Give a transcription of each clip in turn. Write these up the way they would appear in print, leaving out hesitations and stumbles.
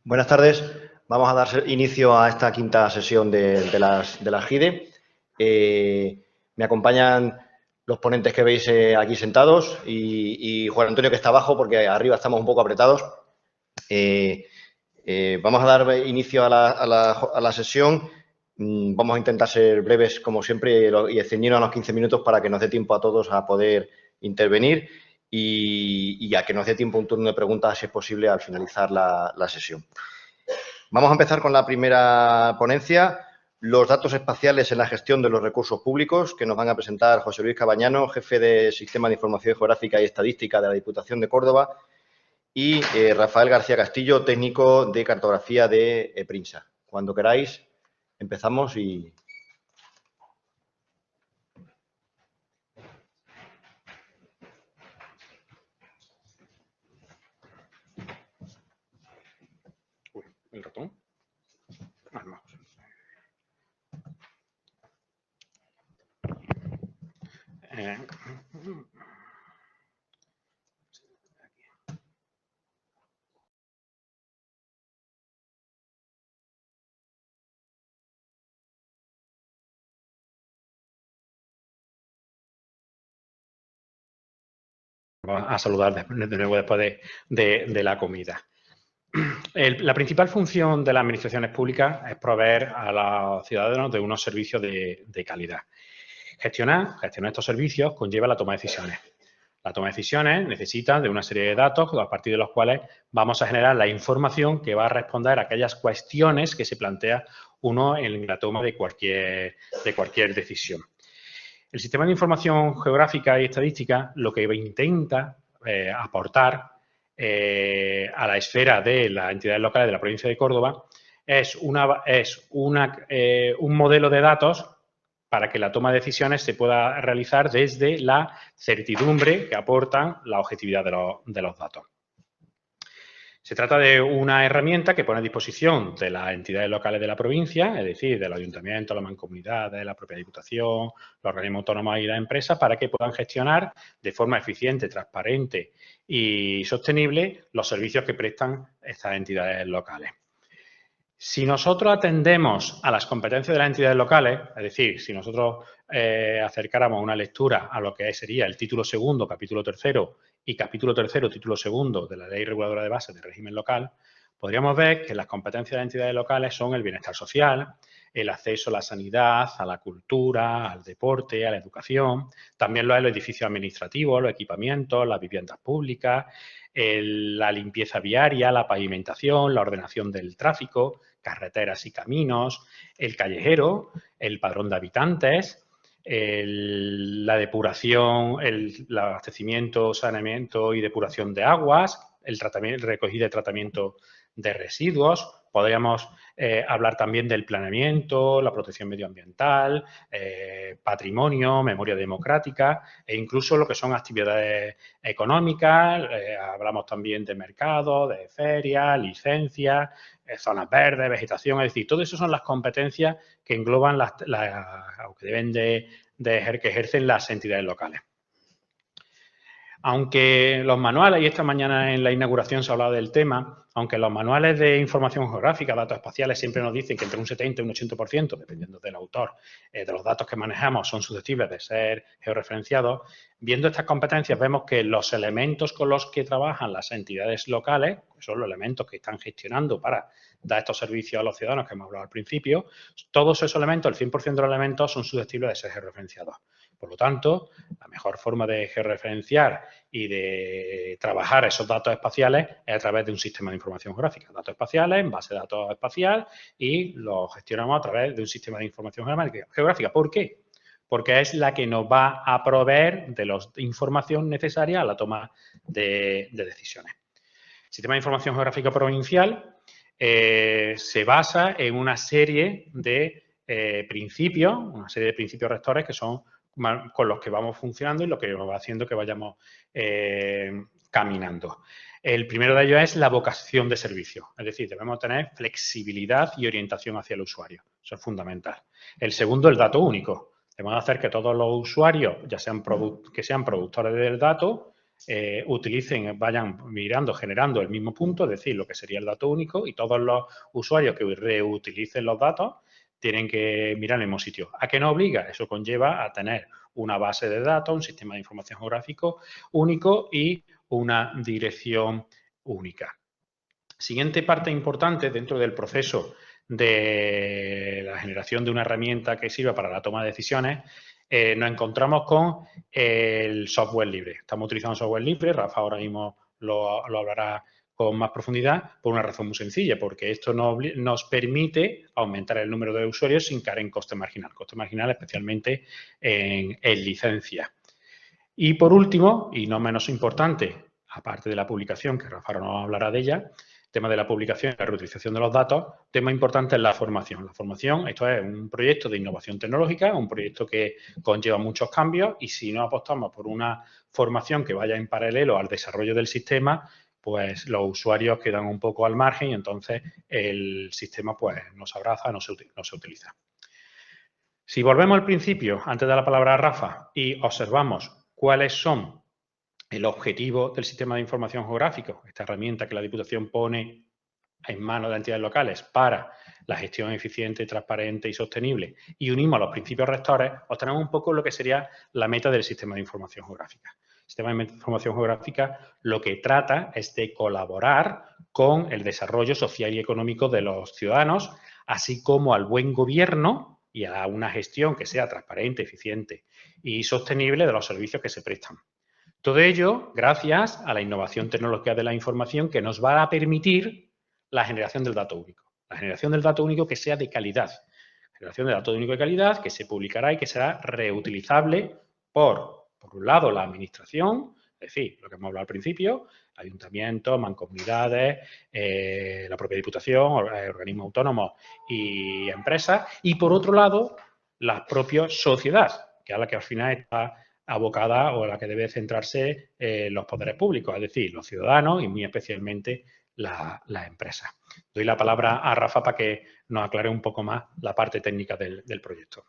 Buenas tardes. Vamos a dar inicio a esta quinta sesión de la GIDE. Me acompañan los ponentes que veis aquí sentados y Juan Antonio, que está abajo porque arriba estamos un poco apretados. Vamos a dar inicio a la sesión. Vamos a intentar ser breves, como siempre, y ceñirnos a los 15 minutos para que nos dé tiempo a todos a poder intervenir y a que nos dé tiempo un turno de preguntas, si es posible, al finalizar la sesión. Vamos a empezar con la primera ponencia, los datos espaciales en la gestión de los recursos públicos, que nos van a presentar José Luis Cabañano, jefe de Sistema de Información Geográfica y Estadística de la Diputación de Córdoba, y Rafael García Castillo, técnico de cartografía de Prinsa. Cuando queráis, empezamos y... Uy, el ratón. Vamos. Vamos a saludar de nuevo después de la comida. La principal función de las administraciones públicas es proveer a los ciudadanos de unos servicios de calidad. Gestionar estos servicios conlleva la toma de decisiones. La toma de decisiones necesita de una serie de datos a partir de los cuales vamos a generar la información que va a responder a aquellas cuestiones que se plantea uno en la toma de cualquier decisión. El sistema de información geográfica y estadística lo que intenta aportar a la esfera de las entidades locales de la provincia de Córdoba es un modelo de datos para que la toma de decisiones se pueda realizar desde la certidumbre que aportan la objetividad de los datos. Se trata de una herramienta que pone a disposición de las entidades locales de la provincia, es decir, de los ayuntamientos, las mancomunidades, la propia Diputación, los organismos autónomos y las empresas, para que puedan gestionar de forma eficiente, transparente y sostenible los servicios que prestan estas entidades locales. Si nosotros atendemos a las competencias de las entidades locales, es decir, si nosotros acercáramos una lectura a lo que sería el título segundo, capítulo tercero y capítulo tercero, título segundo de la Ley Reguladora de Bases del Régimen Local, podríamos ver que las competencias de las entidades locales son el bienestar social, el acceso a la sanidad, a la cultura, al deporte, a la educación, también lo es los edificios administrativos, los equipamientos, las viviendas públicas, la limpieza viaria, la pavimentación, la ordenación del tráfico, carreteras y caminos, el callejero, el padrón de habitantes, la depuración, el abastecimiento, saneamiento y depuración de aguas, el recogida y tratamiento de residuos. Podríamos hablar también del planeamiento, la protección medioambiental, patrimonio, memoria democrática e incluso lo que son actividades económicas. Hablamos también de mercado, de ferias, licencias, zonas verdes, vegetación. Es decir, todo eso son las competencias que engloban que deben que ejercen las entidades locales. Aunque los manuales, y esta mañana en la inauguración se ha hablado del tema, aunque los manuales de información geográfica, datos espaciales, siempre nos dicen que entre un 70 y un 80%, dependiendo del autor, de los datos que manejamos son susceptibles de ser georreferenciados, viendo estas competencias vemos que los elementos con los que trabajan las entidades locales, que son los elementos que están gestionando para dar estos servicios a los ciudadanos que hemos hablado al principio, todos esos elementos, el 100% de los elementos son susceptibles de ser georreferenciados. Por lo tanto, la mejor forma de georreferenciar y de trabajar esos datos espaciales es a través de un sistema de información geográfica. Datos espaciales en base de datos espacial y los gestionamos a través de un sistema de información geográfica. ¿Por qué? Porque es la que nos va a proveer de la información necesaria a la toma de decisiones. El sistema de información geográfica provincial se basa en una serie de principios rectores que son con los que vamos funcionando y lo que nos va haciendo que vayamos caminando. El primero de ellos es la vocación de servicio, es decir, debemos tener flexibilidad y orientación hacia el usuario, eso es fundamental. El segundo, el dato único, debemos hacer que todos los usuarios, ya sean que sean productores del dato, vayan mirando, generando el mismo punto, es decir, lo que sería el dato único, y todos los usuarios que reutilicen los datos tienen que mirar en el mismo sitio. ¿A qué nos obliga? Eso conlleva a tener una base de datos, un sistema de información geográfico único y una dirección única. Siguiente parte importante dentro del proceso de la generación de una herramienta que sirva para la toma de decisiones, nos encontramos con el software libre. Estamos utilizando software libre, Rafa ahora mismo lo hablará con más profundidad, por una razón muy sencilla, porque esto nos permite aumentar el número de usuarios sin caer en coste marginal especialmente en licencia. Y por último, y no menos importante, aparte de la publicación, que Rafa nos hablará de ella, tema de la publicación y la reutilización de los datos, tema importante es la formación. La formación, esto es un proyecto de innovación tecnológica, un proyecto que conlleva muchos cambios y si no apostamos por una formación que vaya en paralelo al desarrollo del sistema, pues los usuarios quedan un poco al margen y entonces el sistema pues nos abraza, no se utiliza. Si volvemos al principio, antes de la palabra a Rafa, y observamos cuáles son el objetivo del sistema de información geográfico, esta herramienta que la Diputación pone en manos de entidades locales para la gestión eficiente, transparente y sostenible, y unimos los principios rectores, obtenemos un poco lo que sería la meta del sistema de información geográfica. El sistema de información geográfica lo que trata es de colaborar con el desarrollo social y económico de los ciudadanos, así como al buen gobierno y a una gestión que sea transparente, eficiente y sostenible de los servicios que se prestan. Todo ello gracias a la innovación tecnológica de la información que nos va a permitir la generación del dato único. La generación del dato único que sea de calidad. Generación de dato único de calidad que se publicará y que será reutilizable por un lado, la administración, es decir, lo que hemos hablado al principio, ayuntamientos, mancomunidades, la propia Diputación, organismos autónomos y empresas. Y por otro lado, la propia sociedad, que es la que al final está abocada o a la que debe centrarse los poderes públicos, es decir, los ciudadanos y muy especialmente las empresas. Doy la palabra a Rafa para que nos aclare un poco más la parte técnica del proyecto.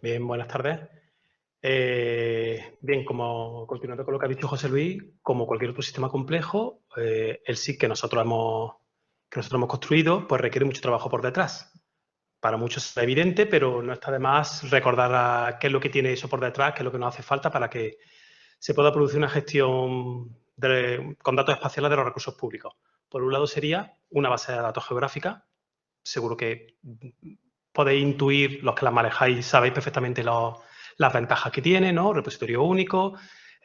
Bien, buenas tardes. Bien, continuando con lo que ha dicho José Luis, como cualquier otro sistema complejo, el SIG que nosotros hemos construido, pues requiere mucho trabajo por detrás. Para muchos es evidente, pero no está de más recordar qué es lo que tiene eso por detrás, qué es lo que nos hace falta para que se pueda producir una gestión con datos espaciales de los recursos públicos. Por un lado sería una base de datos geográfica. Seguro que podéis intuir, los que las manejáis, sabéis perfectamente las ventajas que tiene, ¿no? Repositorio único,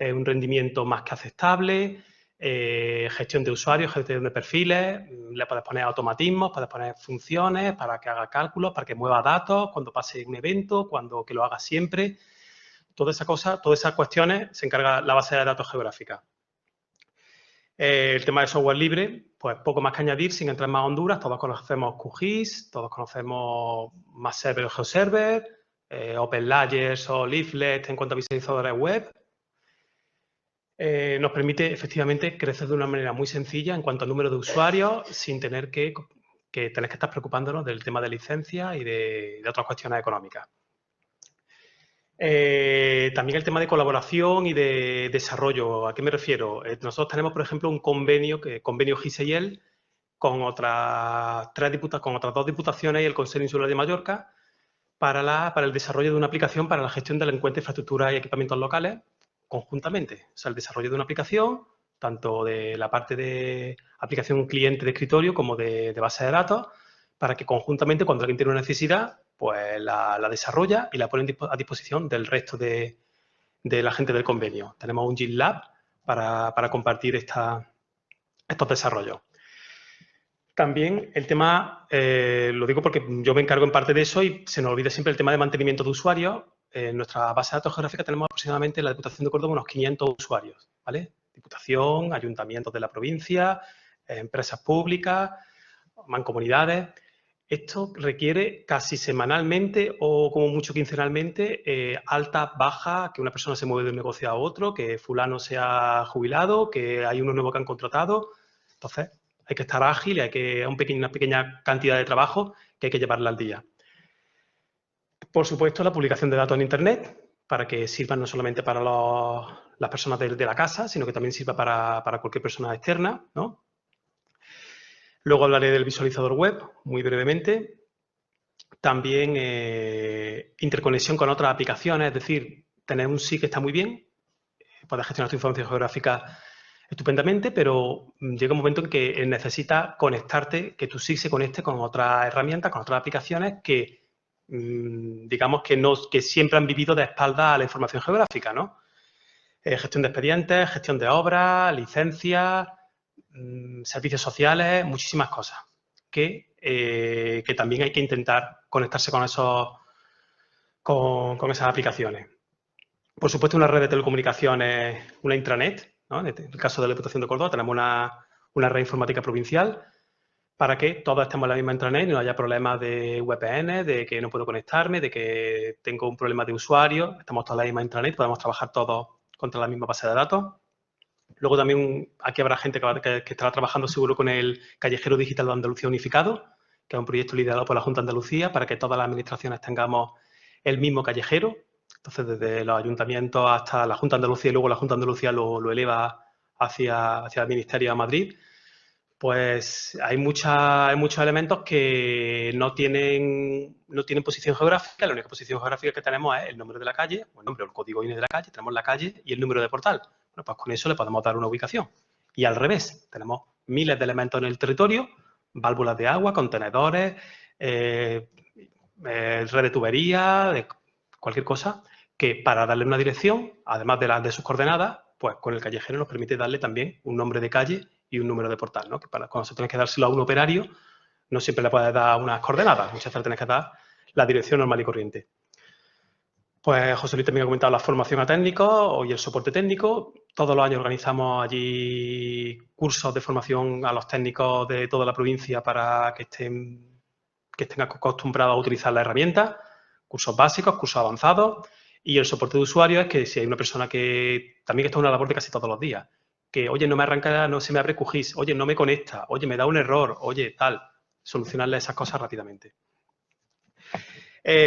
un rendimiento más que aceptable, gestión de usuarios, gestión de perfiles, le puedes poner automatismos, puedes poner funciones para que haga cálculos, para que mueva datos, cuando pase un evento, que lo haga siempre. Todas esas cuestiones se encarga la base de datos geográfica. El tema de software libre, pues poco más que añadir, sin entrar más a Honduras. Todos conocemos QGIS, todos conocemos MapServer o GeoServer, OpenLayers o Leaflet en cuanto a visualizadores web. Nos permite efectivamente crecer de una manera muy sencilla en cuanto al número de usuarios sin tener que estar preocupándonos del tema de licencia y de otras cuestiones económicas. También el tema de colaboración y de desarrollo. ¿A qué me refiero? Nosotros tenemos, por ejemplo, un convenio GISEIEL con otras dos diputaciones y el Consejo Insular de Mallorca para el desarrollo de una aplicación para la gestión de la cuenta de infraestructura y equipamientos locales conjuntamente. O sea, el desarrollo de una aplicación, tanto de la parte de aplicación cliente de escritorio como de base de datos, para que conjuntamente, cuando alguien tiene una necesidad, pues la desarrolla y la pone a disposición del resto de la gente del convenio. Tenemos un GitLab para compartir estos desarrollos. También el tema, lo digo porque yo me encargo en parte de eso y se nos olvida siempre el tema de mantenimiento de usuarios. En nuestra base de datos geográfica tenemos aproximadamente en la Diputación de Córdoba unos 500 usuarios, ¿vale? Diputación, ayuntamientos de la provincia, empresas públicas, mancomunidades. Esto requiere casi semanalmente o como mucho quincenalmente altas, bajas, que una persona se mueve de un negocio a otro, que fulano se ha jubilado, que hay uno nuevo que han contratado. Entonces, hay que estar ágil, hay una pequeña cantidad de trabajo que hay que llevarla al día. Por supuesto, la publicación de datos en Internet, para que sirva no solamente para las personas de la casa, sino que también sirva para cualquier persona externa, ¿no? Luego hablaré del visualizador web, muy brevemente. También interconexión con otras aplicaciones, es decir, tener un SIG está muy bien, puedes gestionar tu información geográfica estupendamente, pero llega un momento en que necesitas conectarte, que tu SIG se conecte con otras herramientas, con otras aplicaciones que, digamos, que siempre han vivido de espaldas a la información geográfica, ¿no? Gestión de expedientes, gestión de obras, licencias, servicios sociales, muchísimas cosas que también hay que intentar conectarse con esas aplicaciones. Por supuesto, una red de telecomunicaciones, una intranet, ¿no? En el caso de la Diputación de Córdoba tenemos una red informática provincial para que todos estemos en la misma intranet y no haya problemas de VPN, de que no puedo conectarme, de que tengo un problema de usuario. Estamos todos en la misma intranet, podemos trabajar todos contra la misma base de datos. Luego también aquí habrá gente que estará trabajando seguro con el Callejero Digital de Andalucía Unificado, que es un proyecto liderado por la Junta de Andalucía para que todas las administraciones tengamos el mismo callejero. Entonces, desde los ayuntamientos hasta la Junta de Andalucía y luego la Junta de Andalucía lo eleva hacia el Ministerio de Madrid, pues hay muchos elementos que no tienen posición geográfica. La única posición geográfica que tenemos es el nombre de la calle, o el nombre o el código INE de la calle, tenemos la calle y el número de portal. Bueno, pues con eso le podemos dar una ubicación. Y al revés, tenemos miles de elementos en el territorio, válvulas de agua, contenedores, red de tubería, de cualquier cosa, que para darle una dirección, además de sus coordenadas, pues con el callejero nos permite darle también un nombre de calle y un número de portal, ¿no? Que cuando se tiene que dárselo a un operario, no siempre le puedes dar unas coordenadas, muchas veces le tienes que dar la dirección normal y corriente. Pues José Luis también ha comentado la formación a técnicos y el soporte técnico. Todos los años organizamos allí cursos de formación a los técnicos de toda la provincia para que estén acostumbrados a utilizar la herramienta, cursos básicos, cursos avanzados. Y el soporte de usuario es que si hay una persona que también está en una labor de casi todos los días, que, oye, no me arranca, no se me abre QGIS, oye, no me conecta, oye, me da un error, oye, tal, solucionarle esas cosas rápidamente.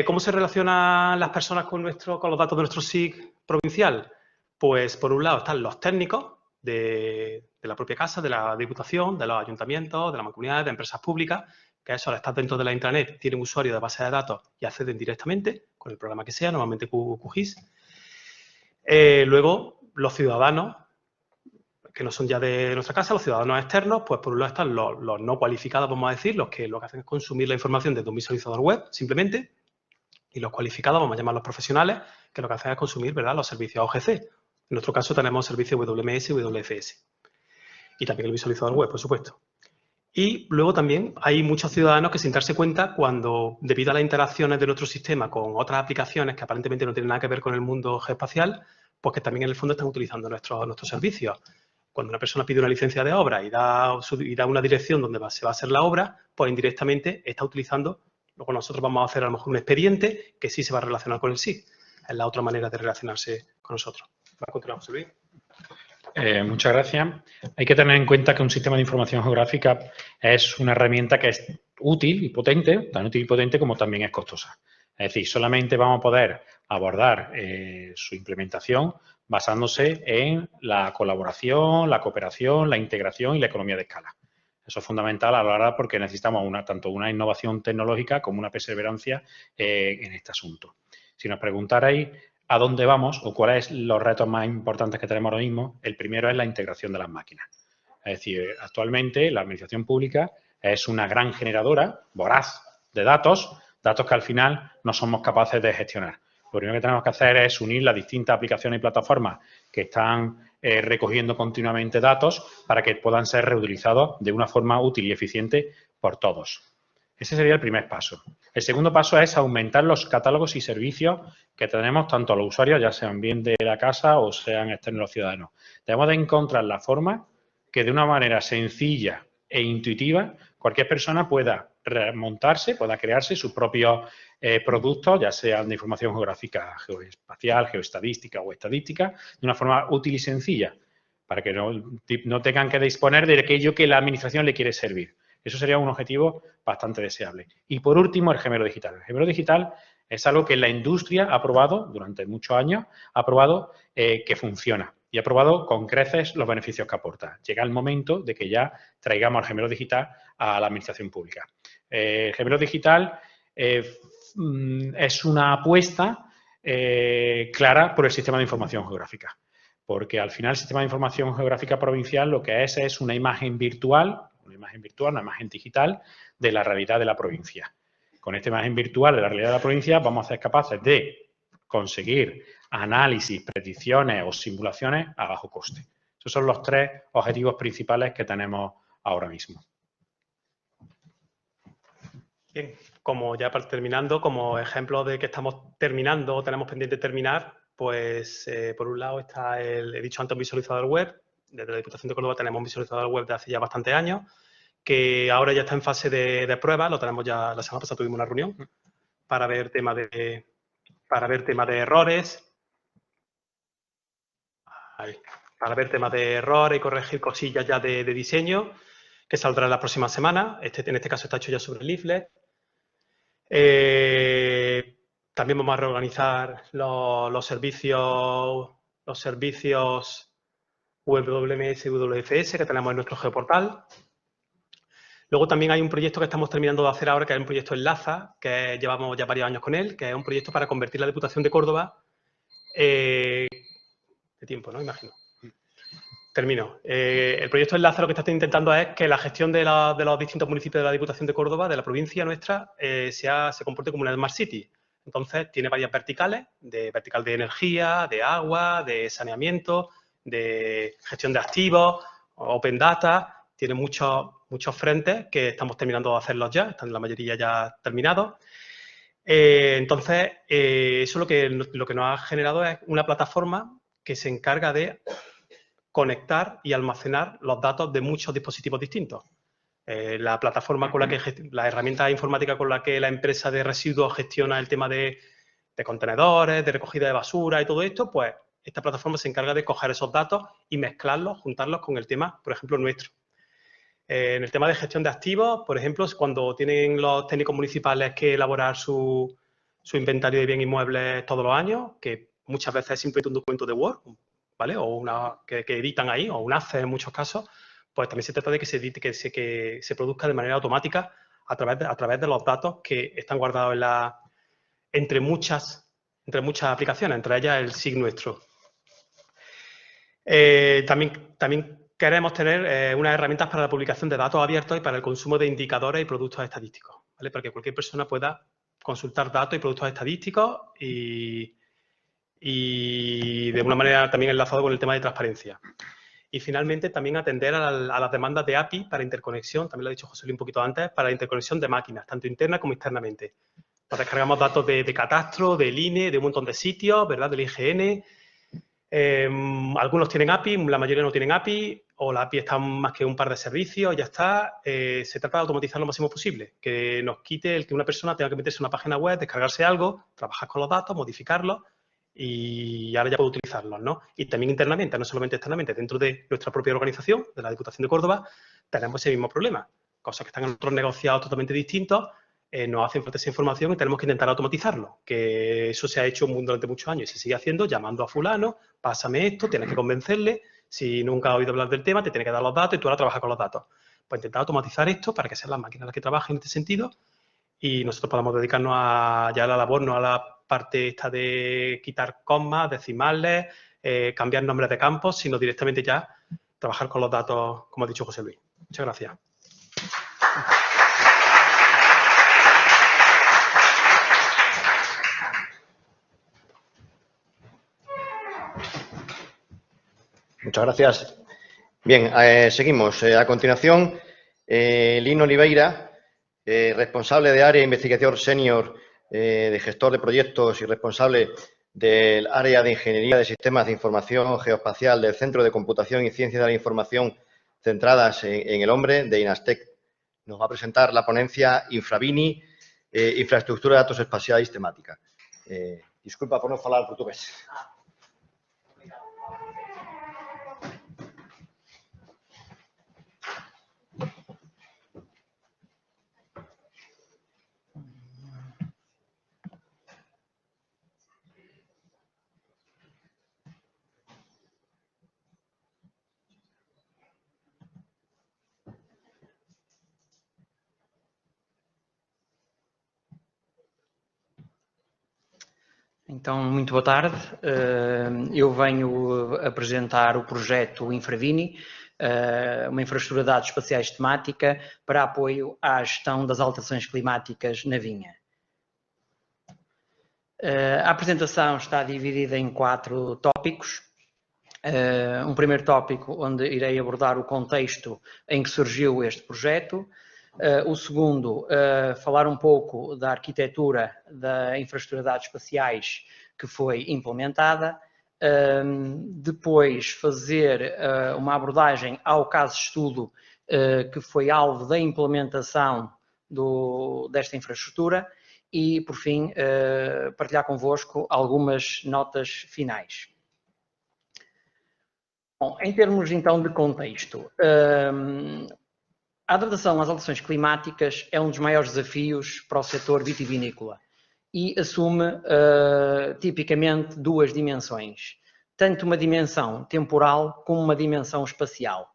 ¿Cómo se relacionan las personas con los datos de nuestro SIG provincial? Pues, por un lado, están los técnicos de la propia casa, de la Diputación, de los ayuntamientos, de la mancomunidad, de empresas públicas, que eso, al estar dentro de la intranet, tienen usuario de base de datos y acceden directamente con el programa que sea, normalmente QGIS. Luego, los ciudadanos, que no son ya de nuestra casa, los ciudadanos externos, pues por un lado están los no cualificados, vamos a decir, los que lo que hacen es consumir la información desde un visualizador web, simplemente, y los cualificados, vamos a llamarlos profesionales, que lo que hacen es consumir, ¿verdad?, los servicios OGC. En nuestro caso tenemos servicios WMS y WFS. Y también el visualizador web, por supuesto. Y luego también hay muchos ciudadanos que sin darse cuenta, cuando debido a las interacciones de nuestro sistema con otras aplicaciones que aparentemente no tienen nada que ver con el mundo geoespacial, pues que también en el fondo están utilizando nuestros servicios. Cuando una persona pide una licencia de obra y da una dirección donde se va a hacer la obra, pues indirectamente está utilizando, luego nosotros vamos a hacer a lo mejor un expediente que sí se va a relacionar con el SIG. Es la otra manera de relacionarse con nosotros. Va a continuar, José Luis. Muchas gracias. Hay que tener en cuenta que un sistema de información geográfica es una herramienta que es útil y potente, tan útil y potente como también es costosa. Es decir, solamente vamos a poder abordar su implementación basándose en la colaboración, la cooperación, la integración y la economía de escala. Eso es fundamental a la hora porque necesitamos tanto una innovación tecnológica como una perseverancia en este asunto. Si nos preguntarais a dónde vamos o cuáles son los retos más importantes que tenemos ahora mismo, el primero es la integración de las máquinas. Es decir, actualmente la administración pública es una gran generadora, voraz, de datos que al final no somos capaces de gestionar. Lo primero que tenemos que hacer es unir las distintas aplicaciones y plataformas que están recogiendo continuamente datos para que puedan ser reutilizados de una forma útil y eficiente por todos. Ese sería el primer paso. El segundo paso es aumentar los catálogos y servicios que tenemos tanto a los usuarios, ya sean bien de la casa o sean externos a los ciudadanos. Debemos de encontrar la forma que de una manera sencilla e intuitiva cualquier persona pueda montarse, pueda crearse sus propios productos, ya sean de información geográfica, geoespacial, geoestadística o estadística, de una forma útil y sencilla, para que no tengan que disponer de aquello que la administración le quiere servir. Eso sería un objetivo bastante deseable. Y por último, el gemelo digital. El gemelo digital Es algo que la industria ha probado durante muchos años, ha probado que funciona y ha probado con creces los beneficios que aporta. Llega el momento de que ya traigamos el gemelo digital a la administración pública. El gemelo digital es una apuesta clara por el sistema de información geográfica, porque al final el sistema de información geográfica provincial lo que es una imagen virtual, una imagen digital de la realidad de la provincia. Con esta imagen virtual de la realidad de la provincia vamos a ser capaces de conseguir análisis, predicciones o simulaciones a bajo coste. Esos son los 3 objetivos principales que tenemos ahora mismo. Bien, como ya para terminando, como ejemplo de que estamos terminando o tenemos pendiente de terminar, pues por un lado está he dicho antes, un visualizador web. Desde la Diputación de Córdoba tenemos un visualizador web de hace ya bastantes años, que ahora ya está en fase de prueba. Lo tenemos ya, la semana pasada tuvimos una reunión para ver tema de errores. Para ver temas de errores y corregir cosillas ya de diseño, que saldrá en las próximas semanas. En este caso está hecho ya sobre Leaflet. También vamos a reorganizar los servicios WMS y WFS que tenemos en nuestro geoportal. Luego también hay un proyecto que estamos terminando de hacer ahora, que es un proyecto Enlaza, que llevamos ya varios años con él, que es un proyecto para convertir la Diputación de Córdoba de tiempo, ¿no? Imagino. Termino. El proyecto Enlaza lo que está intentando es que la gestión de los distintos municipios de la Diputación de Córdoba, de la provincia nuestra, se comporte como una Smart City. Entonces, tiene varias verticales, vertical de energía, de agua, de saneamiento, de gestión de activos, open data. Tiene muchos frentes que estamos terminando de hacerlos ya, están la mayoría ya terminados. Entonces, eso lo que nos ha generado es una plataforma que se encarga de conectar y almacenar los datos de muchos dispositivos distintos. La plataforma con la que la herramienta informática con la que la empresa de residuos gestiona el tema de contenedores, de recogida de basura y todo esto, pues esta plataforma se encarga de coger esos datos y mezclarlos, juntarlos con el tema, por ejemplo, nuestro. En el tema de gestión de activos, por ejemplo, cuando tienen los técnicos municipales que elaborar su inventario de bienes inmuebles todos los años, que muchas veces es simplemente un documento de Word, ¿vale? O que editan ahí, o un ACE en muchos casos, pues también se trata de que se edite, que se produzca de manera automática a través de los datos que están guardados entre muchas aplicaciones, entre ellas el SIG nuestro. También queremos tener unas herramientas para la publicación de datos abiertos y para el consumo de indicadores y productos estadísticos, ¿vale? Para que cualquier persona pueda consultar datos y productos estadísticos y de una manera también enlazado con el tema de transparencia. Y finalmente también atender a las demandas de API para interconexión, también lo ha dicho José Luis un poquito antes, para la interconexión de máquinas, tanto interna como externamente. Nos descargamos datos de catastro, del INE, de un montón de sitios, ¿verdad? Del IGN. Algunos tienen API, la mayoría no tienen API, o la API está más que un par de servicios, ya está. Se trata de automatizar lo máximo posible, que nos quite el que una persona tenga que meterse en una página web, descargarse algo, trabajar con los datos, modificarlos, y ahora ya puedo utilizarlos, ¿no? Y también internamente, no solamente externamente, dentro de nuestra propia organización, de la Diputación de Córdoba, tenemos ese mismo problema. Cosas que están en otros negociados totalmente distintos, nos hacen falta esa información y tenemos que intentar automatizarlo. Que eso se ha hecho durante muchos años y se sigue haciendo llamando a fulano, pásame esto, tienes que convencerle. Si nunca has oído hablar del tema, te tiene que dar los datos y tú ahora trabajas con los datos. Pues intentar automatizar esto para que sean las máquinas las que trabajen en este sentido y nosotros podamos dedicarnos ya a la labor, no a la parte esta de quitar comas, decimales, cambiar nombres de campos, sino directamente ya trabajar con los datos, como ha dicho José Luis. Muchas gracias. Muchas gracias. Bien, seguimos. A continuación, Lino Oliveira, responsable de área de investigación senior de gestor de proyectos y responsable del área de ingeniería de sistemas de información geoespacial del Centro de Computación y Ciencia de la Información centradas en el hombre de INASTEC. Nos va a presentar la ponencia Infravini, infraestructura de datos espacial y sistemática. Disculpa por no falar portugués. Então, muito boa tarde. Eu venho apresentar o projeto Infravini, uma infraestrutura de dados espaciais temática para apoio à gestão das alterações climáticas na vinha. A apresentação está dividida em 4 tópicos. Um primeiro tópico onde irei abordar o contexto em que surgiu este projeto. O segundo, falar um pouco da arquitetura da infraestrutura de dados espaciais que foi implementada. Depois, fazer uma abordagem ao caso de estudo que foi alvo da implementação desta infraestrutura. E, por fim, partilhar convosco algumas notas finais. Bom, em termos, então, de contexto, a adaptação às alterações climáticas é um dos maiores desafios para o setor vitivinícola e assume, tipicamente, 2 dimensões, tanto uma dimensão temporal como uma dimensão espacial.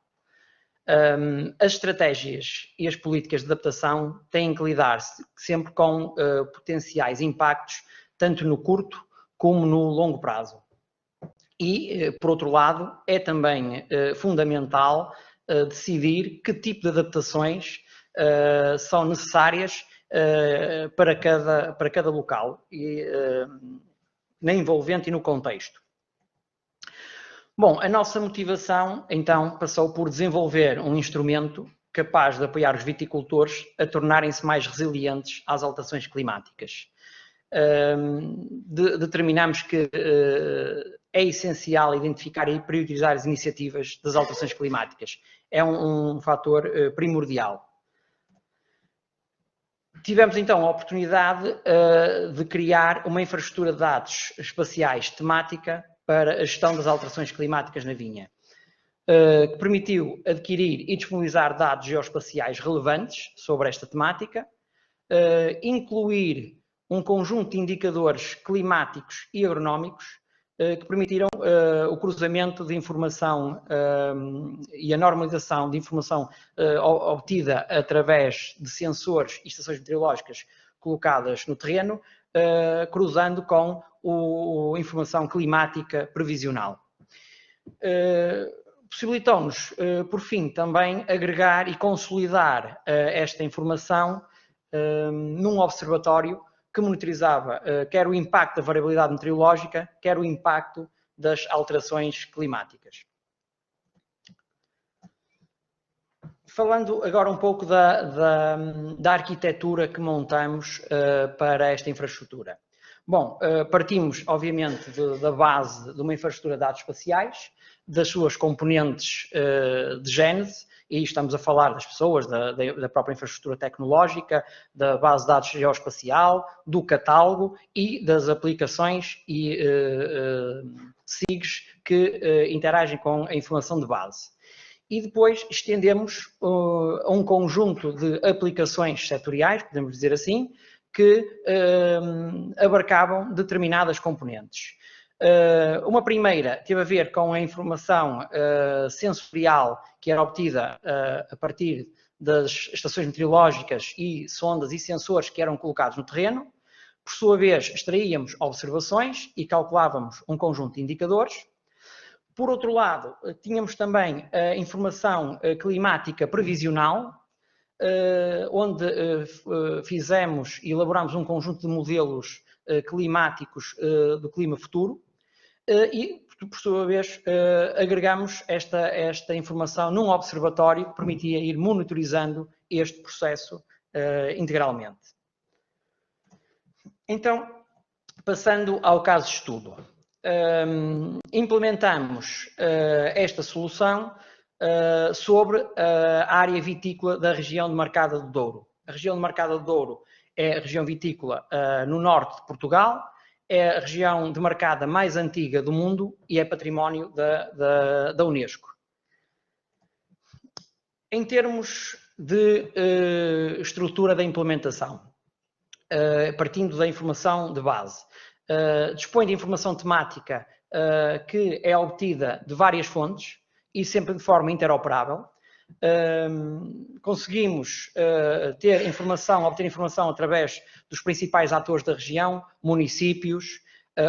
As estratégias e as políticas de adaptação têm que lidar sempre com potenciais impactos, tanto no curto como no longo prazo. E, por outro lado, é também fundamental decidir que tipo de adaptações são necessárias para cada local, na envolvente e no contexto. Bom, a nossa motivação, então, passou por desenvolver um instrumento capaz de apoiar os viticultores a tornarem-se mais resilientes às alterações climáticas. Determinamos que é essencial identificar e priorizar as iniciativas das alterações climáticas. É um fator primordial. Tivemos então a oportunidade de criar uma infraestrutura de dados espaciais temática para a gestão das alterações climáticas na vinha, que permitiu adquirir e disponibilizar dados geoespaciais relevantes sobre esta temática, incluir um conjunto de indicadores climáticos e agronómicos que permitiram o cruzamento de informação e a normalização de informação obtida através de sensores e estações meteorológicas colocadas no terreno, cruzando com a informação climática previsional. Possibilitou-nos, por fim, também agregar e consolidar esta informação num observatório que monitorizava quer o impacto da variabilidade meteorológica, quer o impacto das alterações climáticas. Falando agora um pouco da arquitetura que montamos para esta infraestrutura. Bom, partimos, obviamente, da base de uma infraestrutura de dados espaciais, das suas componentes de gênese, e estamos a falar das pessoas, da própria infraestrutura tecnológica, da base de dados geoespacial, do catálogo e das aplicações e SIGs que interagem com a informação de base. E depois estendemos a um conjunto de aplicações setoriais, podemos dizer assim, que abarcavam determinadas componentes. Uma primeira teve a ver com a informação sensorial que era obtida a partir das estações meteorológicas e sondas e sensores que eram colocados no terreno. Por sua vez, extraíamos observações e calculávamos um conjunto de indicadores. Por outro lado, tínhamos também a informação climática previsional, onde fizemos e elaboramos um conjunto de modelos climáticos do clima futuro e, por sua vez, agregamos esta informação num observatório que permitia ir monitorizando este processo integralmente. Então, passando ao caso de estudo, implementamos esta solução sobre a área vitícola da região de Marcada do Douro. A região de Marcada do Douro é a região vitícola no norte de Portugal, é a região demarcada mais antiga do mundo e é património da Unesco. Em termos de estrutura da implementação, partindo da informação de base, dispõe de informação temática que é obtida de várias fontes e sempre de forma interoperável. Conseguimos obter informação através dos principais atores da região, municípios,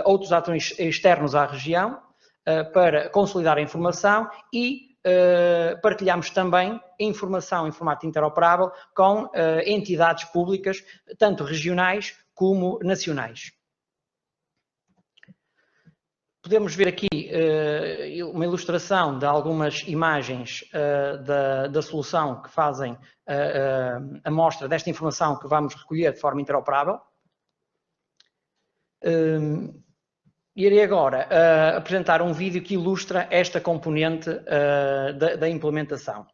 outros atores externos à região para consolidar a informação e partilhamos também informação em formato interoperável com entidades públicas, tanto regionais como nacionais. Podemos ver aqui uma ilustração de algumas imagens da solução que fazem a amostra desta informação que vamos recolher de forma interoperável. Irei agora apresentar um vídeo que ilustra esta componente da implementação.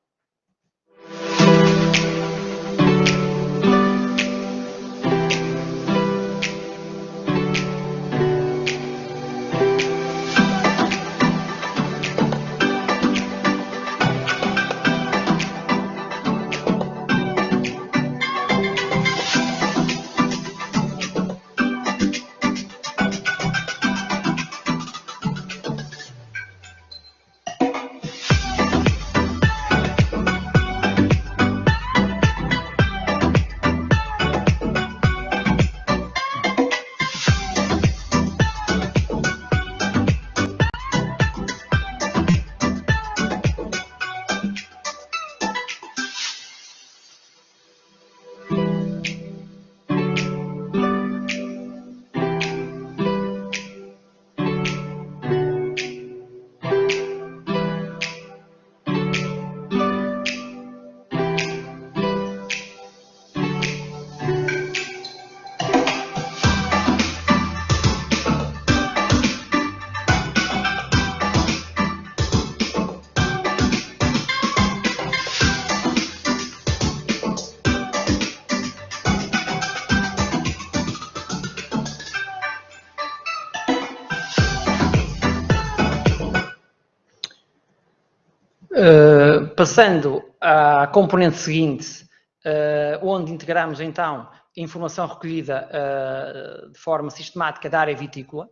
Passando à componente seguinte, onde integramos então informação recolhida de forma sistemática da área vitícola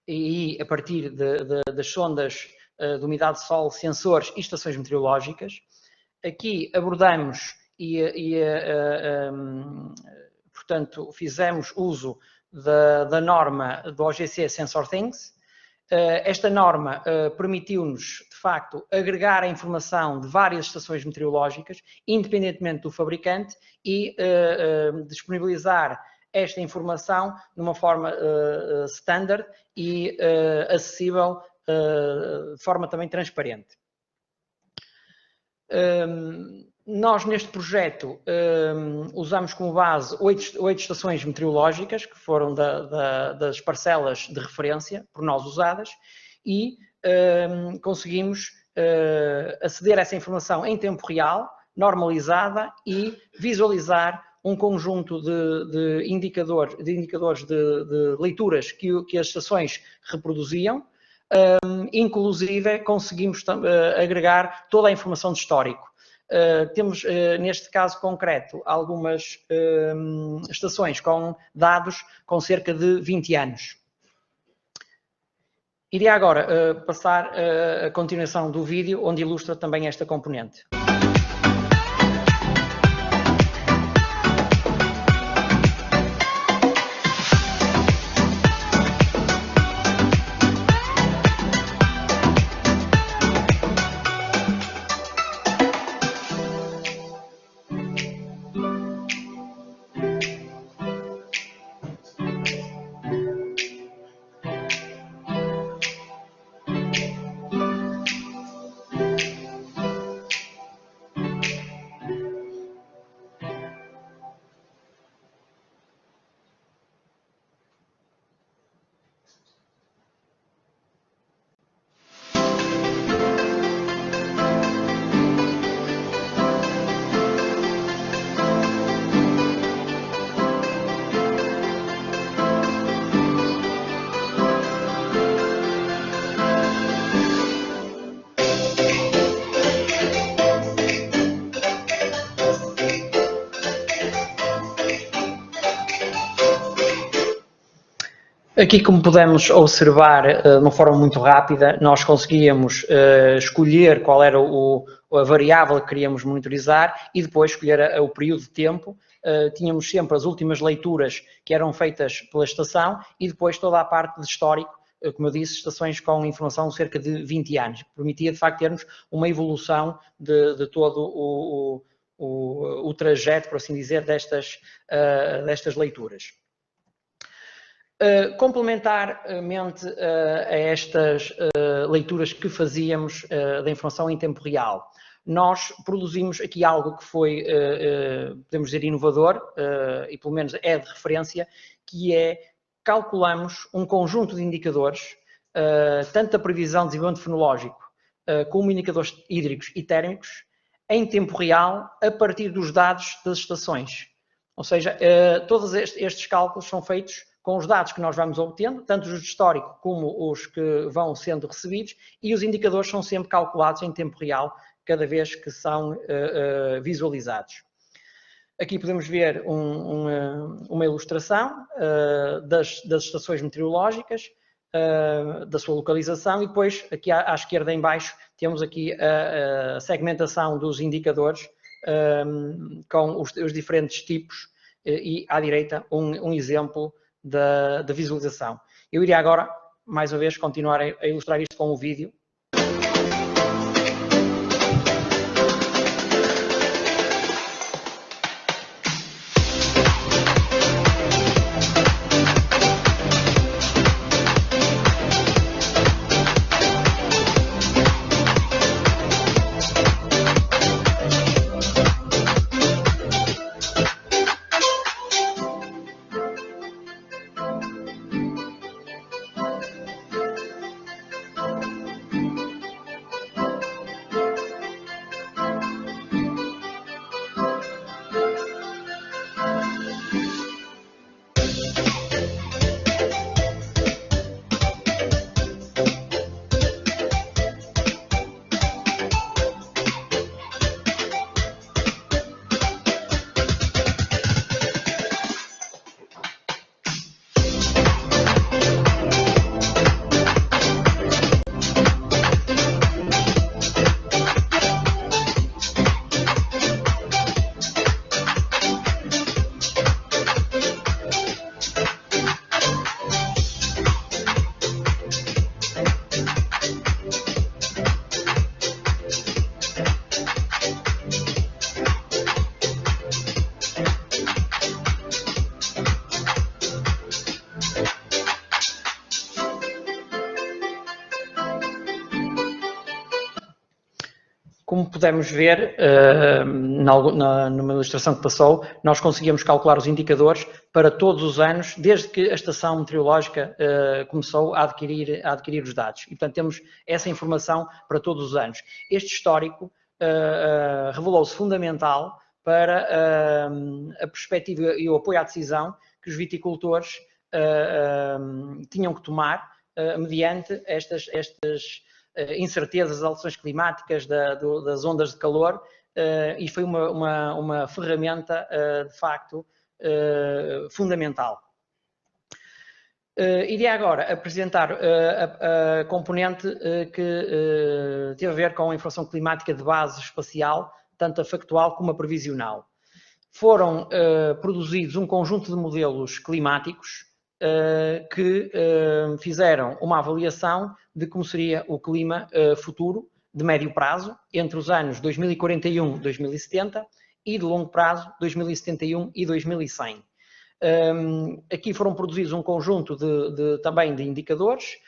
e a partir das sondas de umidade de solo, sensores e estações meteorológicas. Aqui abordamos portanto, fizemos uso da norma do OGC SensorThings. Esta norma permitiu-nos, de facto, agregar a informação de várias estações meteorológicas, independentemente do fabricante, e disponibilizar esta informação de uma forma standard e acessível de forma também transparente. Nós, neste projeto, usamos como base 8 estações meteorológicas, que foram das parcelas de referência por nós usadas, e conseguimos aceder a essa informação em tempo real, normalizada, e visualizar um conjunto de indicadores de leituras que as estações reproduziam. Inclusive, conseguimos agregar toda a informação de histórico. Temos, neste caso concreto, algumas estações com dados com cerca de 20 anos. Iria agora passar a continuação do vídeo, onde ilustra também esta componente. Aqui, como podemos observar de uma forma muito rápida, nós conseguíamos escolher qual era o a variável que queríamos monitorizar e depois escolher o período de tempo. Tínhamos sempre as últimas leituras que eram feitas pela estação e depois toda a parte de histórico, como eu disse, estações com informação de cerca de 20 anos. Permitia, de facto, termos uma evolução de todo o trajeto, por assim dizer, destas leituras. Complementarmente a estas leituras que fazíamos da informação em tempo real, nós produzimos aqui algo que foi, podemos dizer, inovador, e pelo menos é de referência, que é calculamos um conjunto de indicadores, tanto da previsão de desenvolvimento fenológico, como indicadores hídricos e térmicos, em tempo real, a partir dos dados das estações. Ou seja, todos estes cálculos são feitos com os dados que nós vamos obtendo, tanto os de histórico como os que vão sendo recebidos, e os indicadores são sempre calculados em tempo real, cada vez que são visualizados. Aqui podemos ver uma ilustração das estações meteorológicas, da sua localização, e depois aqui à esquerda em baixo temos aqui a segmentação dos indicadores com os diferentes tipos, e à direita um exemplo da visualização. Eu iria agora, mais uma vez, continuar a ilustrar isto com o vídeo. Como pudemos ver, numa ilustração que passou, nós conseguimos calcular os indicadores para todos os anos, desde que a estação meteorológica começou a adquirir os dados. E, portanto, temos essa informação para todos os anos. Este histórico revelou-se fundamental para a perspectiva e o apoio à decisão que os viticultores tinham que tomar mediante estas incertezas das alterações climáticas, das ondas de calor, e foi uma ferramenta, de facto, fundamental. Iria agora apresentar a componente que teve a ver com a informação climática de base espacial, tanto a factual como a previsional. Foram produzidos um conjunto de modelos climáticos que fizeram uma avaliação de como seria o clima futuro de médio prazo entre os anos 2041 e 2070 e de longo prazo 2071 e 2100. Aqui foram produzidos um conjunto também de indicadores.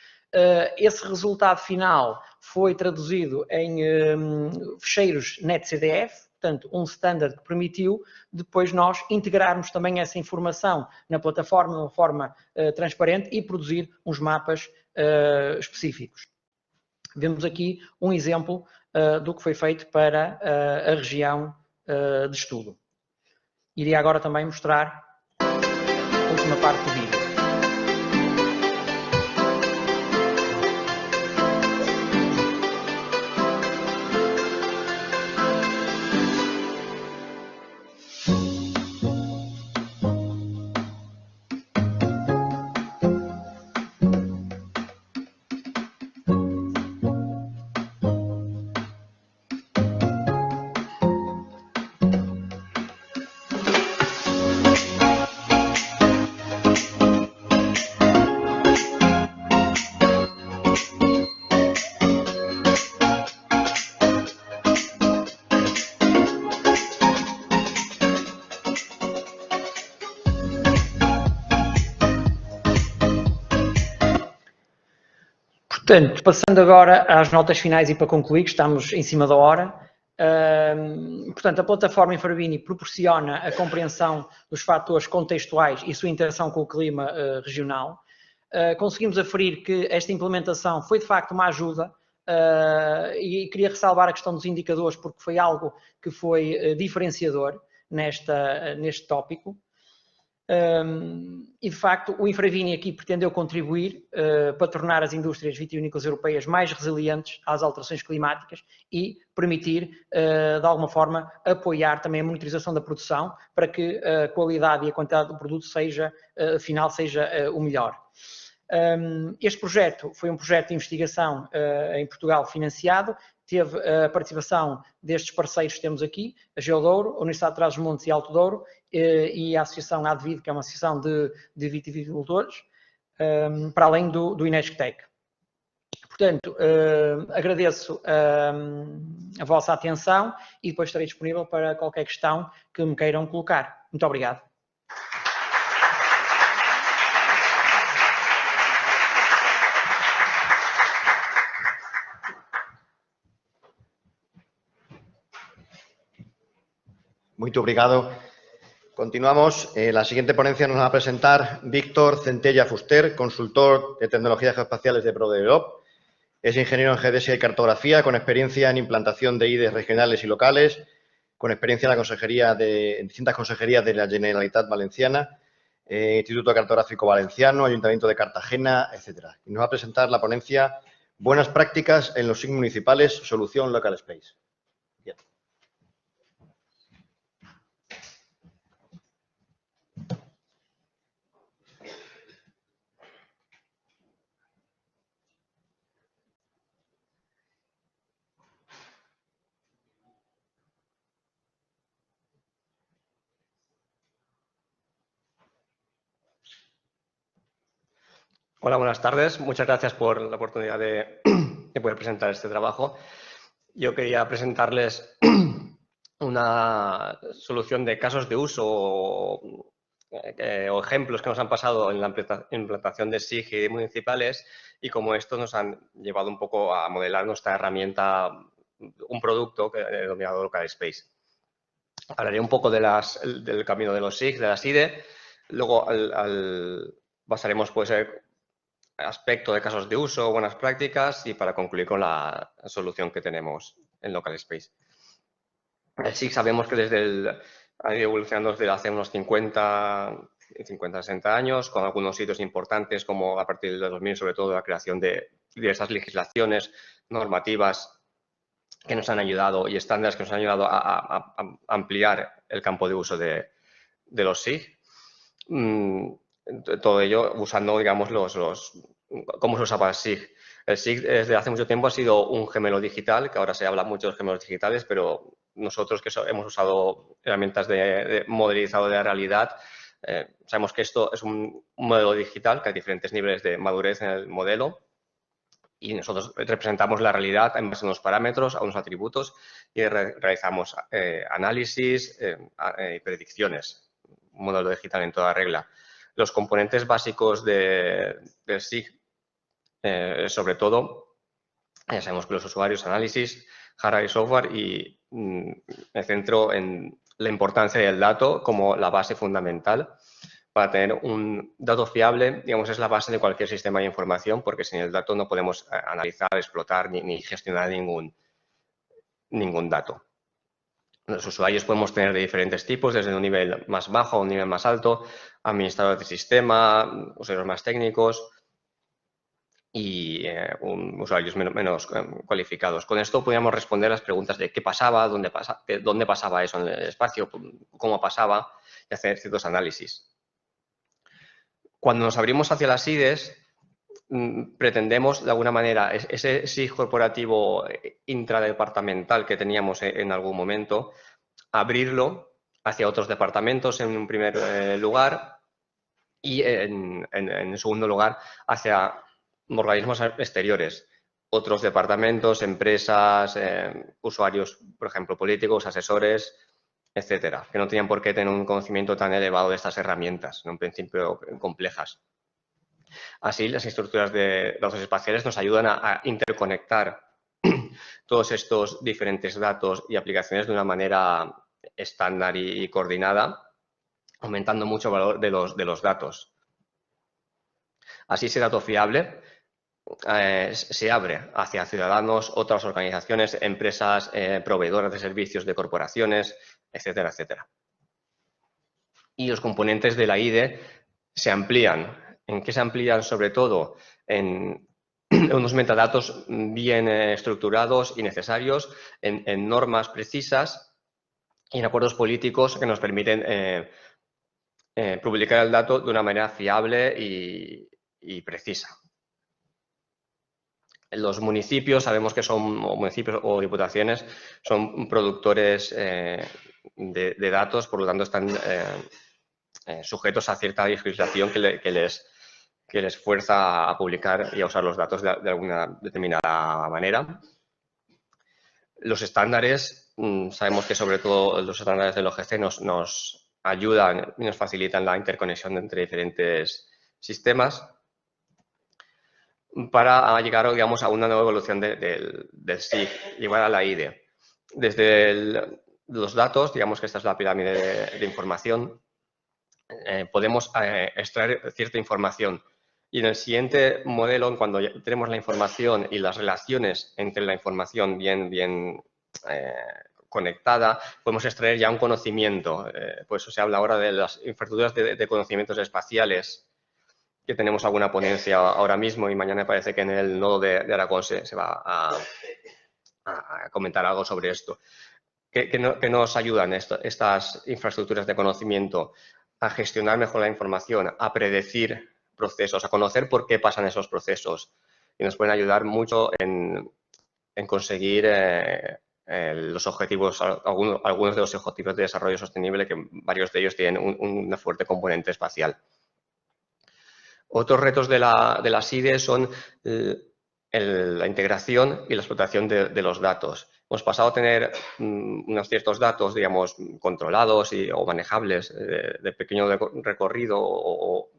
Esse resultado final foi traduzido em ficheiros NetCDF, portanto, um standard que permitiu depois nós integrarmos também essa informação na plataforma de uma forma transparente e produzir uns mapas específicos. Vemos aqui um exemplo do que foi feito para a região de estudo. Iria agora também mostrar a última parte do vídeo. Portanto, passando agora às notas finais e para concluir, que estamos em cima da hora. Portanto, a plataforma Infravini proporciona a compreensão dos fatores contextuais e sua interação com o clima regional. Conseguimos aferir que esta implementação foi de facto uma ajuda e queria ressalvar a questão dos indicadores porque foi algo que foi diferenciador neste tópico. E de facto o Infravini aqui pretendeu contribuir para tornar as indústrias vitivinícolas europeias mais resilientes às alterações climáticas e permitir de alguma forma apoiar também a monitorização da produção para que a qualidade e a quantidade do produto afinal seja o melhor. Este projeto foi um projeto de investigação em Portugal financiado, teve a participação destes parceiros que temos aqui, a Geodouro, a Universidade de Trás-os-Montes e Alto Douro e a Associação ADVID, que é uma associação de viticultores, para além do Inesctec. Portanto, agradeço a vossa atenção e depois estarei disponível para qualquer questão que me queiram colocar. Muito obrigado. Muito obrigado. Continuamos. La siguiente ponencia nos va a presentar Víctor Centella Fuster, consultor de tecnologías geoespaciales de ProDevelop. Es ingeniero en geodesia y cartografía, con experiencia en implantación de IDEs regionales y locales, con experiencia en distintas consejerías de la Generalitat Valenciana, Instituto Cartográfico Valenciano, Ayuntamiento de Cartagena, etc. Y nos va a presentar la ponencia Buenas prácticas en los SIG municipales, solución Local Space. Bien. Hola, buenas tardes. Muchas gracias por la oportunidad de poder presentar este trabajo. Yo quería presentarles una solución de casos de uso o ejemplos que nos han pasado en la implantación de SIG municipales y cómo estos nos han llevado un poco a modelar nuestra herramienta, un producto denominado Local Space. Hablaré un poco del camino de los SIG, de las IDE, luego basaremos pues aspecto de casos de uso, buenas prácticas y para concluir con la solución que tenemos en Local Space. El SIG sabemos que ha ido evolucionando desde hace unos 50-60 años, con algunos hitos importantes como a partir del 2000 sobre todo la creación de diversas legislaciones normativas que nos han ayudado y estándares que nos han ayudado a ampliar el campo de uso de los SIG. Todo ello usando, digamos, cómo se usaba el SIG. El SIG desde hace mucho tiempo ha sido un gemelo digital, que ahora se habla mucho de los gemelos digitales, pero nosotros que hemos usado herramientas de modelizado de la realidad, sabemos que esto es un modelo digital, que hay diferentes niveles de madurez en el modelo y nosotros representamos la realidad en base a unos parámetros, a unos atributos y realizamos análisis y predicciones. Un modelo digital en toda regla. Los componentes básicos del SIG, sobre todo, ya sabemos que los usuarios, análisis, hardware y software y me centro en la importancia del dato como la base fundamental para tener un dato fiable, digamos, es la base de cualquier sistema de información porque sin el dato no podemos analizar, explotar ni gestionar ningún dato. Los usuarios podemos tener de diferentes tipos, desde un nivel más bajo a un nivel más alto, administradores de sistema, usuarios más técnicos y usuarios menos cualificados. Con esto podíamos responder las preguntas de qué pasaba, dónde pasaba eso en el espacio, cómo pasaba y hacer ciertos análisis. Cuando nos abrimos hacia las IDEs, pretendemos de alguna manera ese SIG corporativo intradepartamental que teníamos en algún momento, abrirlo hacia otros departamentos en un primer lugar y en segundo lugar hacia organismos exteriores, otros departamentos, empresas, usuarios, por ejemplo, políticos, asesores, etcétera, que no tenían por qué tener un conocimiento tan elevado de estas herramientas, en un principio complejas. Así, las estructuras de datos espaciales nos ayudan a interconectar todos estos diferentes datos y aplicaciones de una manera estándar y coordinada, aumentando mucho el valor de los datos. Así, ese dato fiable se abre hacia ciudadanos, otras organizaciones, empresas, proveedoras de servicios de corporaciones, etcétera, etcétera. Y los componentes de la IDE se amplían. ¿En qué se amplían? Sobre todo en unos metadatos bien estructurados y necesarios, en normas precisas y en acuerdos políticos que nos permiten publicar el dato de una manera fiable y precisa. Los municipios, sabemos que son municipios o diputaciones, son productores de datos, por lo tanto están sujetos a cierta legislación que les fuerza a publicar y a usar los datos de alguna determinada manera. Los estándares, sabemos que sobre todo los estándares del OGC nos ayudan y nos facilitan la interconexión entre diferentes sistemas para llegar, digamos, a una nueva evolución del SIG, llegar a la IDE. Desde los datos, digamos que esta es la pirámide de información, podemos extraer cierta información. Y en el siguiente modelo, cuando ya tenemos la información y las relaciones entre la información bien conectada, podemos extraer ya un conocimiento. Por eso se habla ahora de las infraestructuras de conocimientos espaciales, que tenemos alguna ponencia ahora mismo y mañana parece que en el nodo de Aragón se va a comentar algo sobre esto. ¿Qué nos ayudan estas infraestructuras de conocimiento? A gestionar mejor la información, a predecir procesos, a conocer por qué pasan esos procesos. Y nos pueden ayudar mucho en conseguir los objetivos, algunos de los objetivos de desarrollo sostenible, que varios de ellos tienen una fuerte componente espacial. Otros retos de la SIDE son la integración y la explotación de los datos. Hemos pasado a tener unos ciertos datos, digamos, controlados o manejables de pequeño recorrido o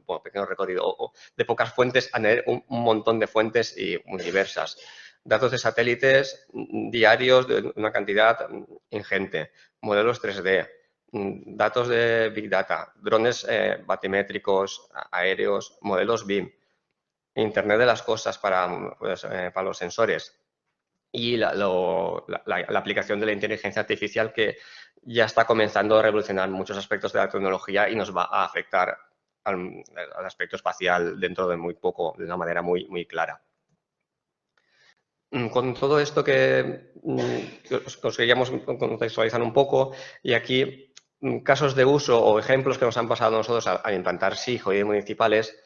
de pocas fuentes a tener un montón de fuentes y muy diversas. Datos de satélites diarios de una cantidad ingente, modelos 3D, datos de Big Data, drones batimétricos, aéreos, modelos BIM, Internet de las cosas para los sensores y la aplicación de la inteligencia artificial, que ya está comenzando a revolucionar muchos aspectos de la tecnología y nos va a afectar al aspecto espacial dentro de muy poco, de una manera muy clara. Con todo esto que os queríamos contextualizar un poco, y aquí casos de uso o ejemplos que nos han pasado a nosotros al implantar SIG o IDE municipales,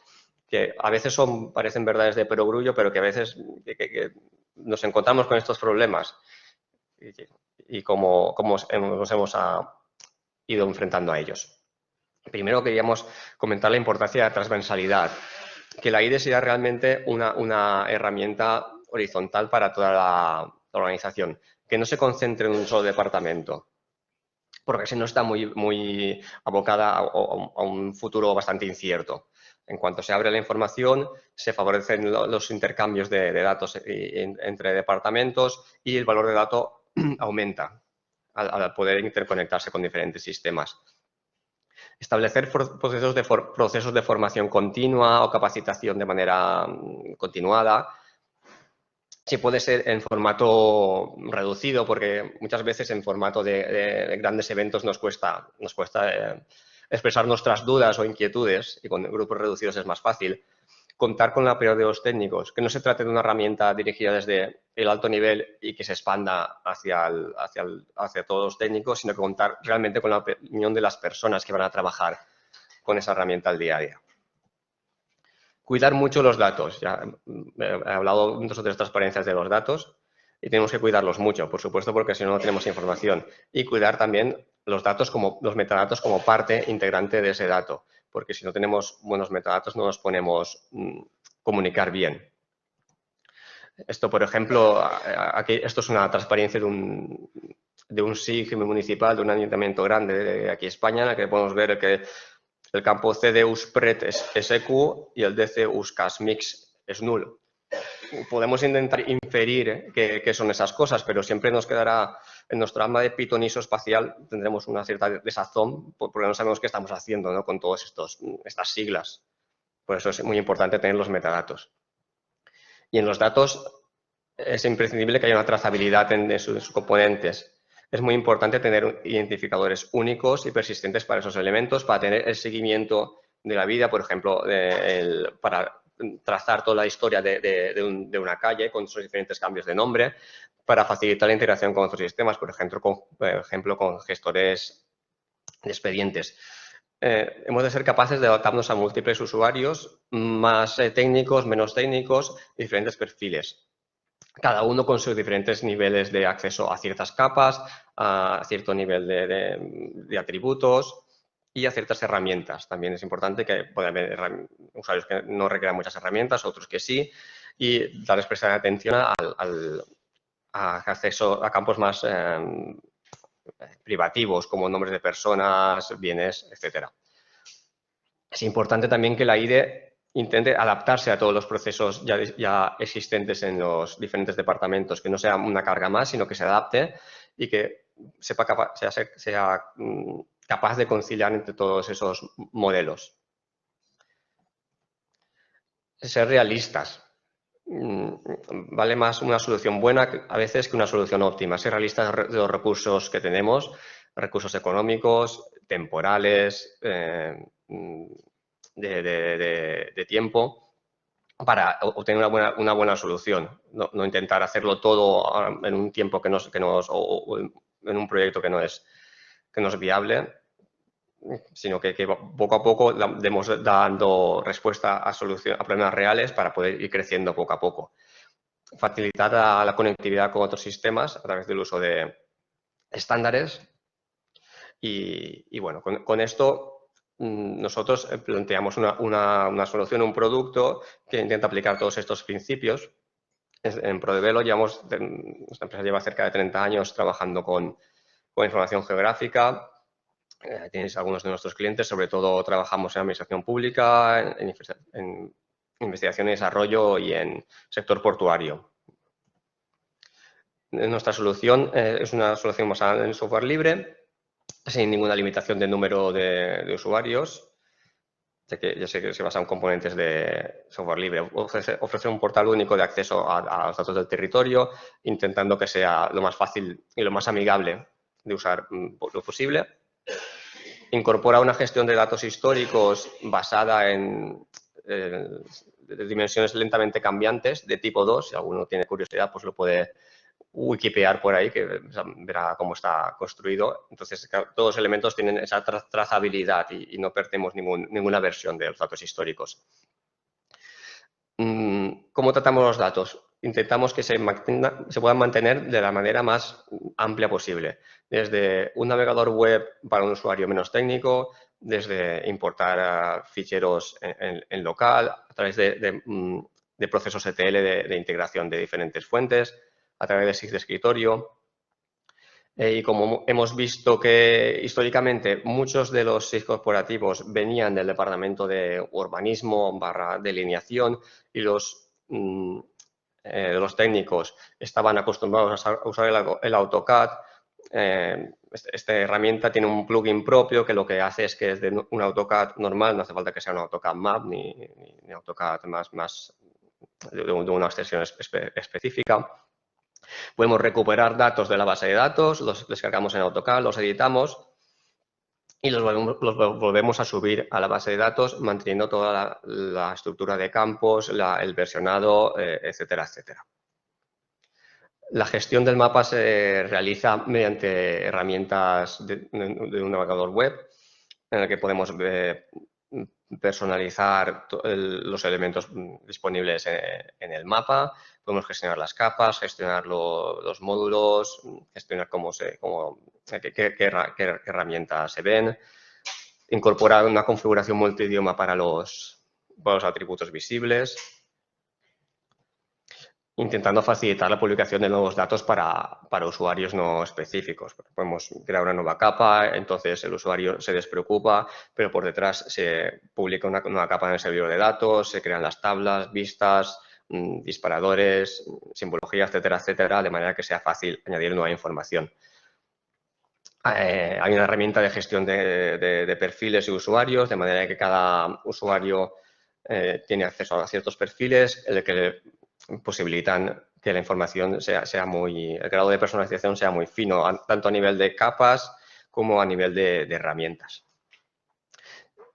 que a veces parecen verdades de perogrullo, pero que a veces que nos encontramos con estos problemas y cómo nos hemos ido enfrentando a ellos. Primero queríamos comentar la importancia de la transversalidad, que la IDE sea realmente una herramienta horizontal para toda la organización, que no se concentre en un solo departamento, porque si no está muy abocada a un futuro bastante incierto. En cuanto se abre la información, se favorecen los intercambios de datos entre departamentos y el valor de dato aumenta al poder interconectarse con diferentes sistemas. Establecer procesos de formación continua o capacitación de manera continuada. Sí, puede ser en formato reducido, porque muchas veces en formato de grandes eventos nos cuesta expresar nuestras dudas o inquietudes, y con grupos reducidos es más fácil. Contar con el apoyo de los técnicos, que no se trate de una herramienta dirigida desde el alto nivel y que se expanda hacia todos los técnicos, sino que contar realmente con la opinión de las personas que van a trabajar con esa herramienta al día a día. Cuidar mucho los datos. Ya he hablado 2 o 3 transparencias de los datos y tenemos que cuidarlos mucho, por supuesto, porque si no, no tenemos información. Y cuidar también los metadatos como parte integrante de ese dato, porque si no tenemos buenos metadatos no nos podemos comunicar bien. Esto, por ejemplo, esto es una transparencia de un SIG municipal, de un ayuntamiento grande de aquí España, en la que podemos ver que El campo cd_uspred es SQ y el dc_uscasmix es null. Podemos intentar inferir qué son esas cosas, pero siempre nos quedará, en nuestro arma de Python isoespacial tendremos una cierta desazón porque no sabemos qué estamos haciendo, ¿no? Con todas estas siglas. Por eso es muy importante tener los metadatos. Y en los datos es imprescindible que haya una trazabilidad de sus componentes. Es muy importante tener identificadores únicos y persistentes para esos elementos, para tener el seguimiento de la vida, por ejemplo, para trazar toda la historia de una calle con sus diferentes cambios de nombre, para facilitar la integración con otros sistemas, por ejemplo, con gestores de expedientes. Hemos de ser capaces de adaptarnos a múltiples usuarios, más técnicos, menos técnicos, diferentes perfiles. Cada uno con sus diferentes niveles de acceso a ciertas capas, a cierto nivel de atributos y a ciertas herramientas. También es importante que pueda haber usuarios que no requieran muchas herramientas, otros que sí, y darles prestar atención a acceso a campos más privativos, como nombres de personas, bienes, etc. Es importante también que la IDE intente adaptarse a todos los procesos ya existentes en los diferentes departamentos, que no sea una carga más, sino que se adapte y que sea capaz de conciliar entre todos esos modelos. Ser realistas. Vale más una solución buena a veces que una solución óptima. Ser realistas de los recursos que tenemos, recursos económicos, temporales, de tiempo, para obtener una buena solución. No intentar hacerlo todo en un tiempo o en un proyecto que no es viable, sino que poco a poco demos dando respuesta a problemas reales para poder ir creciendo poco a poco. Facilitar la conectividad con otros sistemas a través del uso de estándares y bueno, con esto nosotros planteamos una solución, un producto que intenta aplicar todos estos principios. En ProDevelo nuestra empresa lleva cerca de 30 años trabajando con información geográfica. Tenéis algunos de nuestros clientes, sobre todo trabajamos en administración pública, en investigación y desarrollo y en sector portuario. Nuestra solución es una solución basada en software libre, sin ninguna limitación de número de usuarios, ya sé que se basa en componentes de software libre. Ofrece un portal único de acceso a los datos del territorio, intentando que sea lo más fácil y lo más amigable de usar lo posible. Incorpora una gestión de datos históricos basada en dimensiones lentamente cambiantes de tipo 2. Si alguno tiene curiosidad, pues lo puede wikipear por ahí, que verá cómo está construido. Entonces, todos los elementos tienen esa trazabilidad y no perdemos ninguna versión de los datos históricos. ¿Cómo tratamos los datos? Intentamos que se puedan mantener de la manera más amplia posible. Desde un navegador web para un usuario menos técnico, desde importar ficheros en local, a través de procesos ETL de integración de diferentes fuentes, a través de SIG de escritorio. Y como hemos visto que históricamente muchos de los SIG corporativos venían del departamento de urbanismo / delineación y los técnicos estaban acostumbrados a usar el AutoCAD, esta herramienta tiene un plugin propio que lo que hace es que desde un AutoCAD normal, no hace falta que sea un AutoCAD Map ni AutoCAD más de una extensión específica. Podemos recuperar datos de la base de datos, los descargamos en AutoCAD, los editamos y los volvemos a subir a la base de datos manteniendo toda la estructura de campos, el versionado, etcétera, etcétera. La gestión del mapa se realiza mediante herramientas de un navegador web en el que podemos personalizar los elementos disponibles en el mapa, podemos gestionar las capas, gestionar los módulos, gestionar qué herramientas se ven, incorporar una configuración multidioma para los atributos visibles. intentando facilitar la publicación de nuevos datos para usuarios no específicos. Podemos crear una nueva capa, entonces el usuario se despreocupa, pero por detrás se publica una nueva capa en el servidor de datos, se crean las tablas, vistas, disparadores, simbología, etcétera, etcétera, de manera que sea fácil añadir nueva información. Hay una herramienta de gestión de perfiles y usuarios, de manera que cada usuario tiene acceso a ciertos perfiles, el que posibilitan que la información el grado de personalización sea muy fino, tanto a nivel de capas como a nivel de herramientas.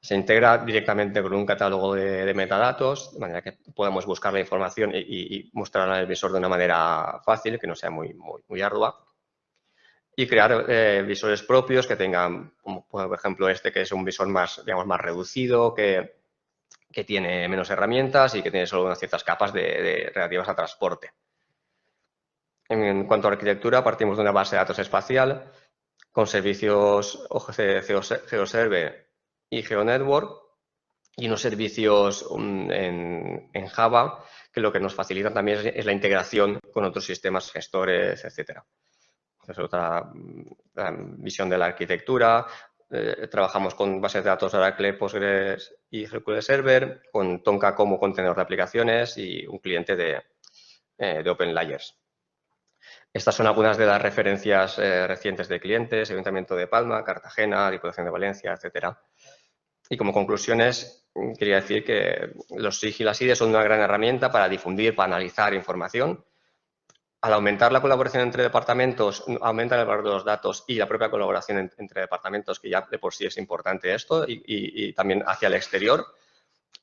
Se integra directamente con un catálogo de metadatos, de manera que podamos buscar la información y mostrarla al visor de una manera fácil, que no sea muy ardua. Y crear visores propios que tengan, como por ejemplo este, que es un visor más, digamos, más reducido, que tiene menos herramientas y que tiene solo unas ciertas capas relativas a transporte. En cuanto a arquitectura, partimos de una base de datos espacial con servicios OGC, GeoServer y GeoNetwork y unos servicios en Java que lo que nos facilitan también es la integración con otros sistemas gestores, etcétera. Es otra visión de la arquitectura. Trabajamos con bases de datos Oracle, Postgres y SQL Server, con Tonka como contenedor de aplicaciones y un cliente de Open Layers. Estas son algunas de las referencias recientes de clientes: Ayuntamiento de Palma, Cartagena, Diputación de Valencia, etcétera. Y como conclusiones, quería decir que los SIG y las IDE son una gran herramienta para difundir, para analizar información. Al aumentar la colaboración entre departamentos, aumenta el valor de los datos y la propia colaboración entre departamentos, que ya de por sí es importante esto, y también hacia el exterior,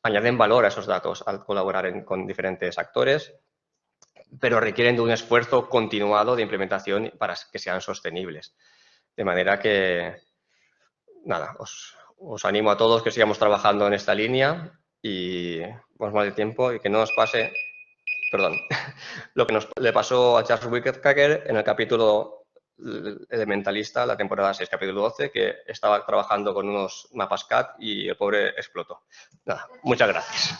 añaden valor a esos datos al colaborar con diferentes actores, pero requieren de un esfuerzo continuado de implementación para que sean sostenibles. De manera que, nada, os animo a todos que sigamos trabajando en esta línea y vamos mal de tiempo y que no nos pase... Perdón, lo que le pasó a Charles Whittaker en el capítulo Elementalista, la temporada 6, capítulo 12, que estaba trabajando con unos mapas CAD y el pobre explotó. Nada, muchas gracias.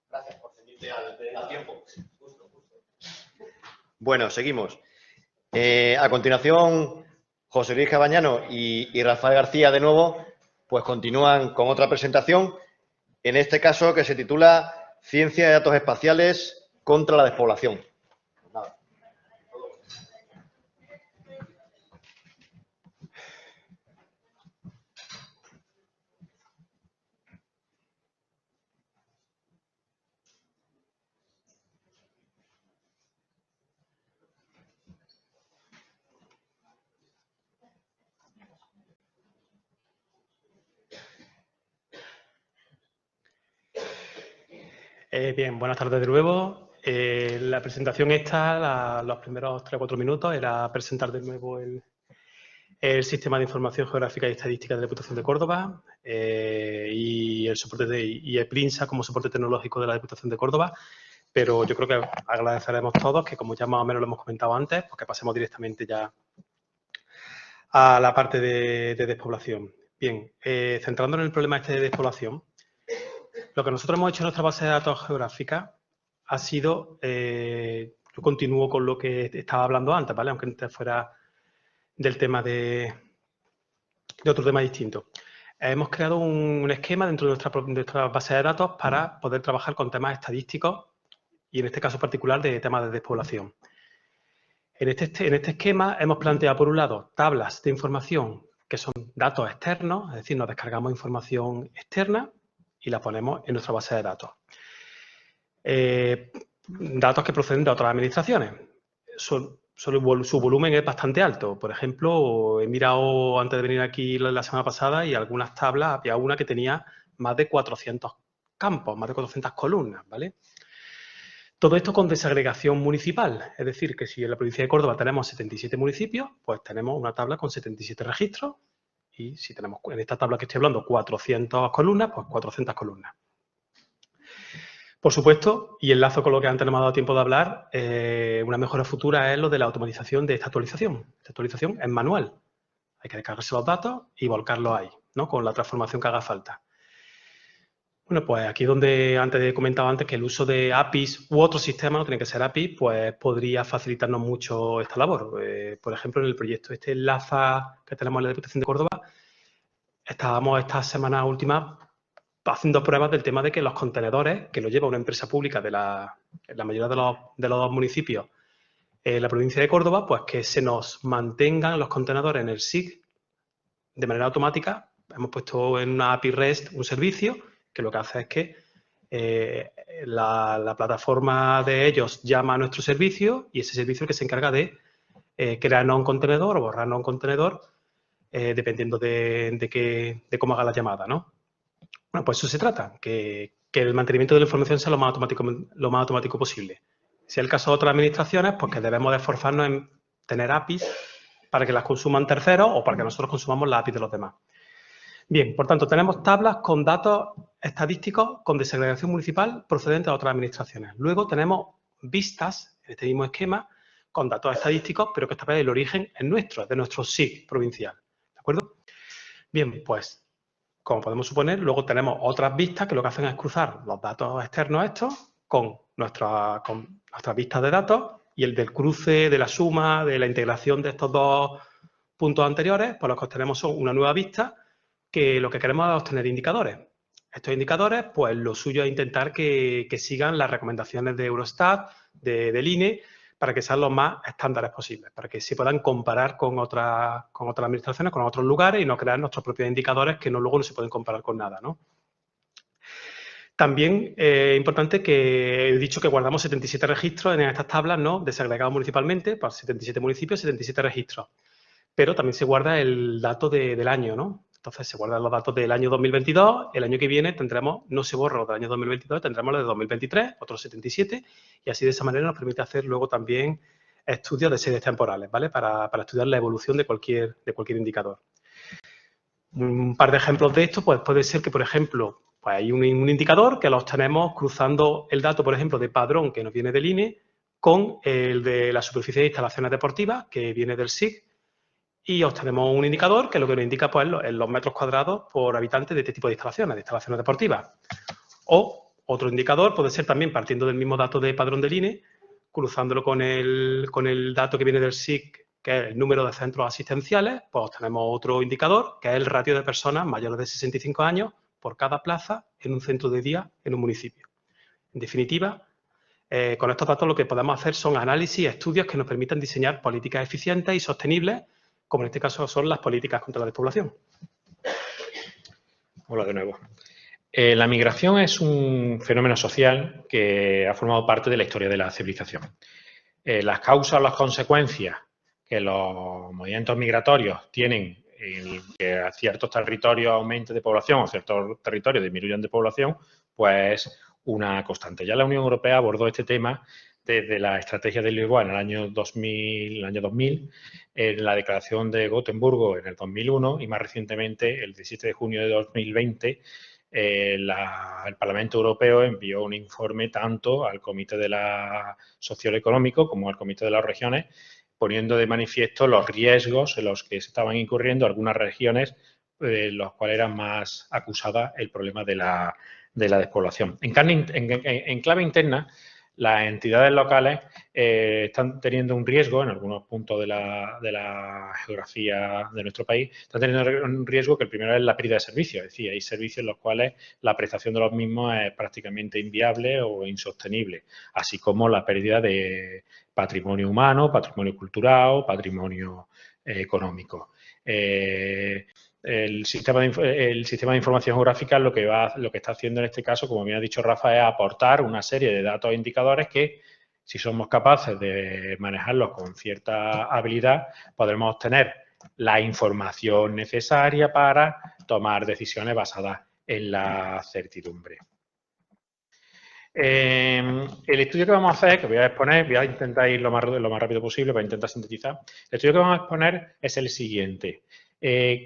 Gracias por seguirte al tiempo. Bueno, seguimos. A continuación, José Luis Cabañano y Rafael García, de nuevo, pues continúan con otra presentación, en este caso que se titula Ciencia de datos espaciales contra la despoblación. Nada. Bien, buenas tardes de nuevo. La presentación esta, los primeros 3 o 4 minutos, era presentar de nuevo el Sistema de Información Geográfica y Estadística de la Diputación de Córdoba y el soporte y EPRINSA como soporte tecnológico de la Diputación de Córdoba. Pero yo creo que agradeceremos todos que, como ya más o menos lo hemos comentado antes, pues que pasemos directamente ya a la parte de despoblación. Bien, centrándonos en el problema este de despoblación, lo que nosotros hemos hecho en nuestra base de datos geográfica ha sido, yo continúo con lo que estaba hablando antes, ¿vale? Aunque antes fuera del tema de otro tema distinto. Hemos creado un esquema dentro de nuestra base de datos para poder trabajar con temas estadísticos y en este caso particular de temas de despoblación. En este esquema hemos planteado, por un lado, tablas de información que son datos externos, es decir, nos descargamos información externa y la ponemos en nuestra base de datos. Datos que proceden de otras administraciones. Su volumen es bastante alto. Por ejemplo, he mirado antes de venir aquí la semana pasada y algunas tablas, había una que tenía más de 400 campos, más de 400 columnas, ¿vale? Todo esto con desagregación municipal. Es decir, que si en la provincia de Córdoba tenemos 77 municipios, pues tenemos una tabla con 77 registros. Y si tenemos en esta tabla que estoy hablando 400 columnas, pues 400 columnas. Por supuesto, y enlazo con lo que antes no me ha dado tiempo de hablar, una mejora futura es lo de la automatización de esta actualización. Esta actualización es manual. Hay que descargarse los datos y volcarlos ahí, ¿no? Con la transformación que haga falta. Bueno, pues aquí donde antes he comentado antes que el uso de APIs u otros sistemas, no tiene que ser APIs, pues podría facilitarnos mucho esta labor. Por ejemplo, en el proyecto LAZA que tenemos en la Diputación de Córdoba, estábamos esta semana última haciendo pruebas del tema de que los contenedores, que lo lleva una empresa pública de la mayoría de los municipios en la provincia de Córdoba, pues que se nos mantengan los contenedores en el SIG de manera automática. Hemos puesto en una API REST un servicio que lo que hace es que la plataforma de ellos llama a nuestro servicio y ese servicio es el que se encarga de crearnos un contenedor o borrarnos un contenedor dependiendo de cómo haga la llamada, ¿no? Bueno, pues eso se trata, que el mantenimiento de la información sea lo más automático posible. Si es el caso de otras administraciones, pues que debemos de esforzarnos en tener APIs para que las consuman terceros o para que nosotros consumamos las APIs de los demás. Bien, por tanto, tenemos tablas con datos estadísticos con desagregación municipal procedentes de otras administraciones. Luego tenemos vistas, en este mismo esquema, con datos estadísticos, pero que esta vez el origen es nuestro, es de nuestro SIG provincial. ¿De acuerdo? Bien, pues, como podemos suponer, luego tenemos otras vistas que lo que hacen es cruzar los datos externos estos con nuestras vistas de datos y el del cruce, de la suma, de la integración de estos dos puntos anteriores, pues lo que obtenemos son una nueva vista que lo que queremos es obtener indicadores. Estos indicadores, pues lo suyo es intentar que sigan las recomendaciones de Eurostat, del INE, para que sean los más estándares posibles, para que se puedan comparar con otras administraciones, con otros lugares y no crear nuestros propios indicadores que luego no se pueden comparar con nada, ¿no? También es importante que he dicho que guardamos 77 registros en estas tablas, ¿no? Desagregados municipalmente, para 77 municipios, 77 registros. Pero también se guarda el dato del año, ¿no? Entonces se guardan los datos del año 2022, el año que viene tendremos, no se borra los del año 2022, tendremos los de 2023, otros 77, y así de esa manera nos permite hacer luego también estudios de series temporales, ¿vale? Para estudiar la evolución de cualquier indicador. Un par de ejemplos de esto, pues puede ser que, por ejemplo, pues hay un indicador que lo obtenemos cruzando el dato, por ejemplo, de padrón que nos viene del INE con el de la superficie de instalaciones deportivas que viene del SIG, y obtenemos un indicador que lo que nos indica pues, los metros cuadrados por habitante de este tipo de instalaciones deportivas. O otro indicador puede ser también partiendo del mismo dato de padrón del INE, cruzándolo con el dato que viene del SIC, que es el número de centros asistenciales, pues obtenemos otro indicador, que es el ratio de personas mayores de 65 años por cada plaza en un centro de día en un municipio. En definitiva, con estos datos lo que podemos hacer son análisis y estudios que nos permitan diseñar políticas eficientes y sostenibles, como en este caso son las políticas contra la despoblación. Hola de nuevo. La migración es un fenómeno social que ha formado parte de la historia de la civilización. Las causas o las consecuencias que los movimientos migratorios tienen en que a ciertos territorios aumente de población o ciertos territorios disminuyan de población, pues es una constante. Ya la Unión Europea abordó este tema desde la estrategia de Lisboa en el año 2000, en la declaración de Gotemburgo en el 2001 y más recientemente, el 17 de junio de 2020, el Parlamento Europeo envió un informe tanto al Comité de la Social Económico como al Comité de las Regiones, poniendo de manifiesto los riesgos en los que se estaban incurriendo algunas regiones, los cuales eran más acusadas el problema de la despoblación. En clave interna, las entidades locales están teniendo un riesgo en algunos puntos de la geografía de nuestro país, están teniendo un riesgo que el primero es la pérdida de servicios, es decir, hay servicios en los cuales la prestación de los mismos es prácticamente inviable o insostenible, así como la pérdida de patrimonio humano, patrimonio cultural, patrimonio económico. El sistema de información geográfica lo que está haciendo en este caso, como bien ha dicho Rafa, es aportar una serie de datos e indicadores que, si somos capaces de manejarlos con cierta habilidad, podremos obtener la información necesaria para tomar decisiones basadas en la certidumbre. El estudio que vamos a hacer, que voy a exponer, voy a intentar ir lo más rápido posible para intentar sintetizar. El estudio que vamos a exponer es el siguiente.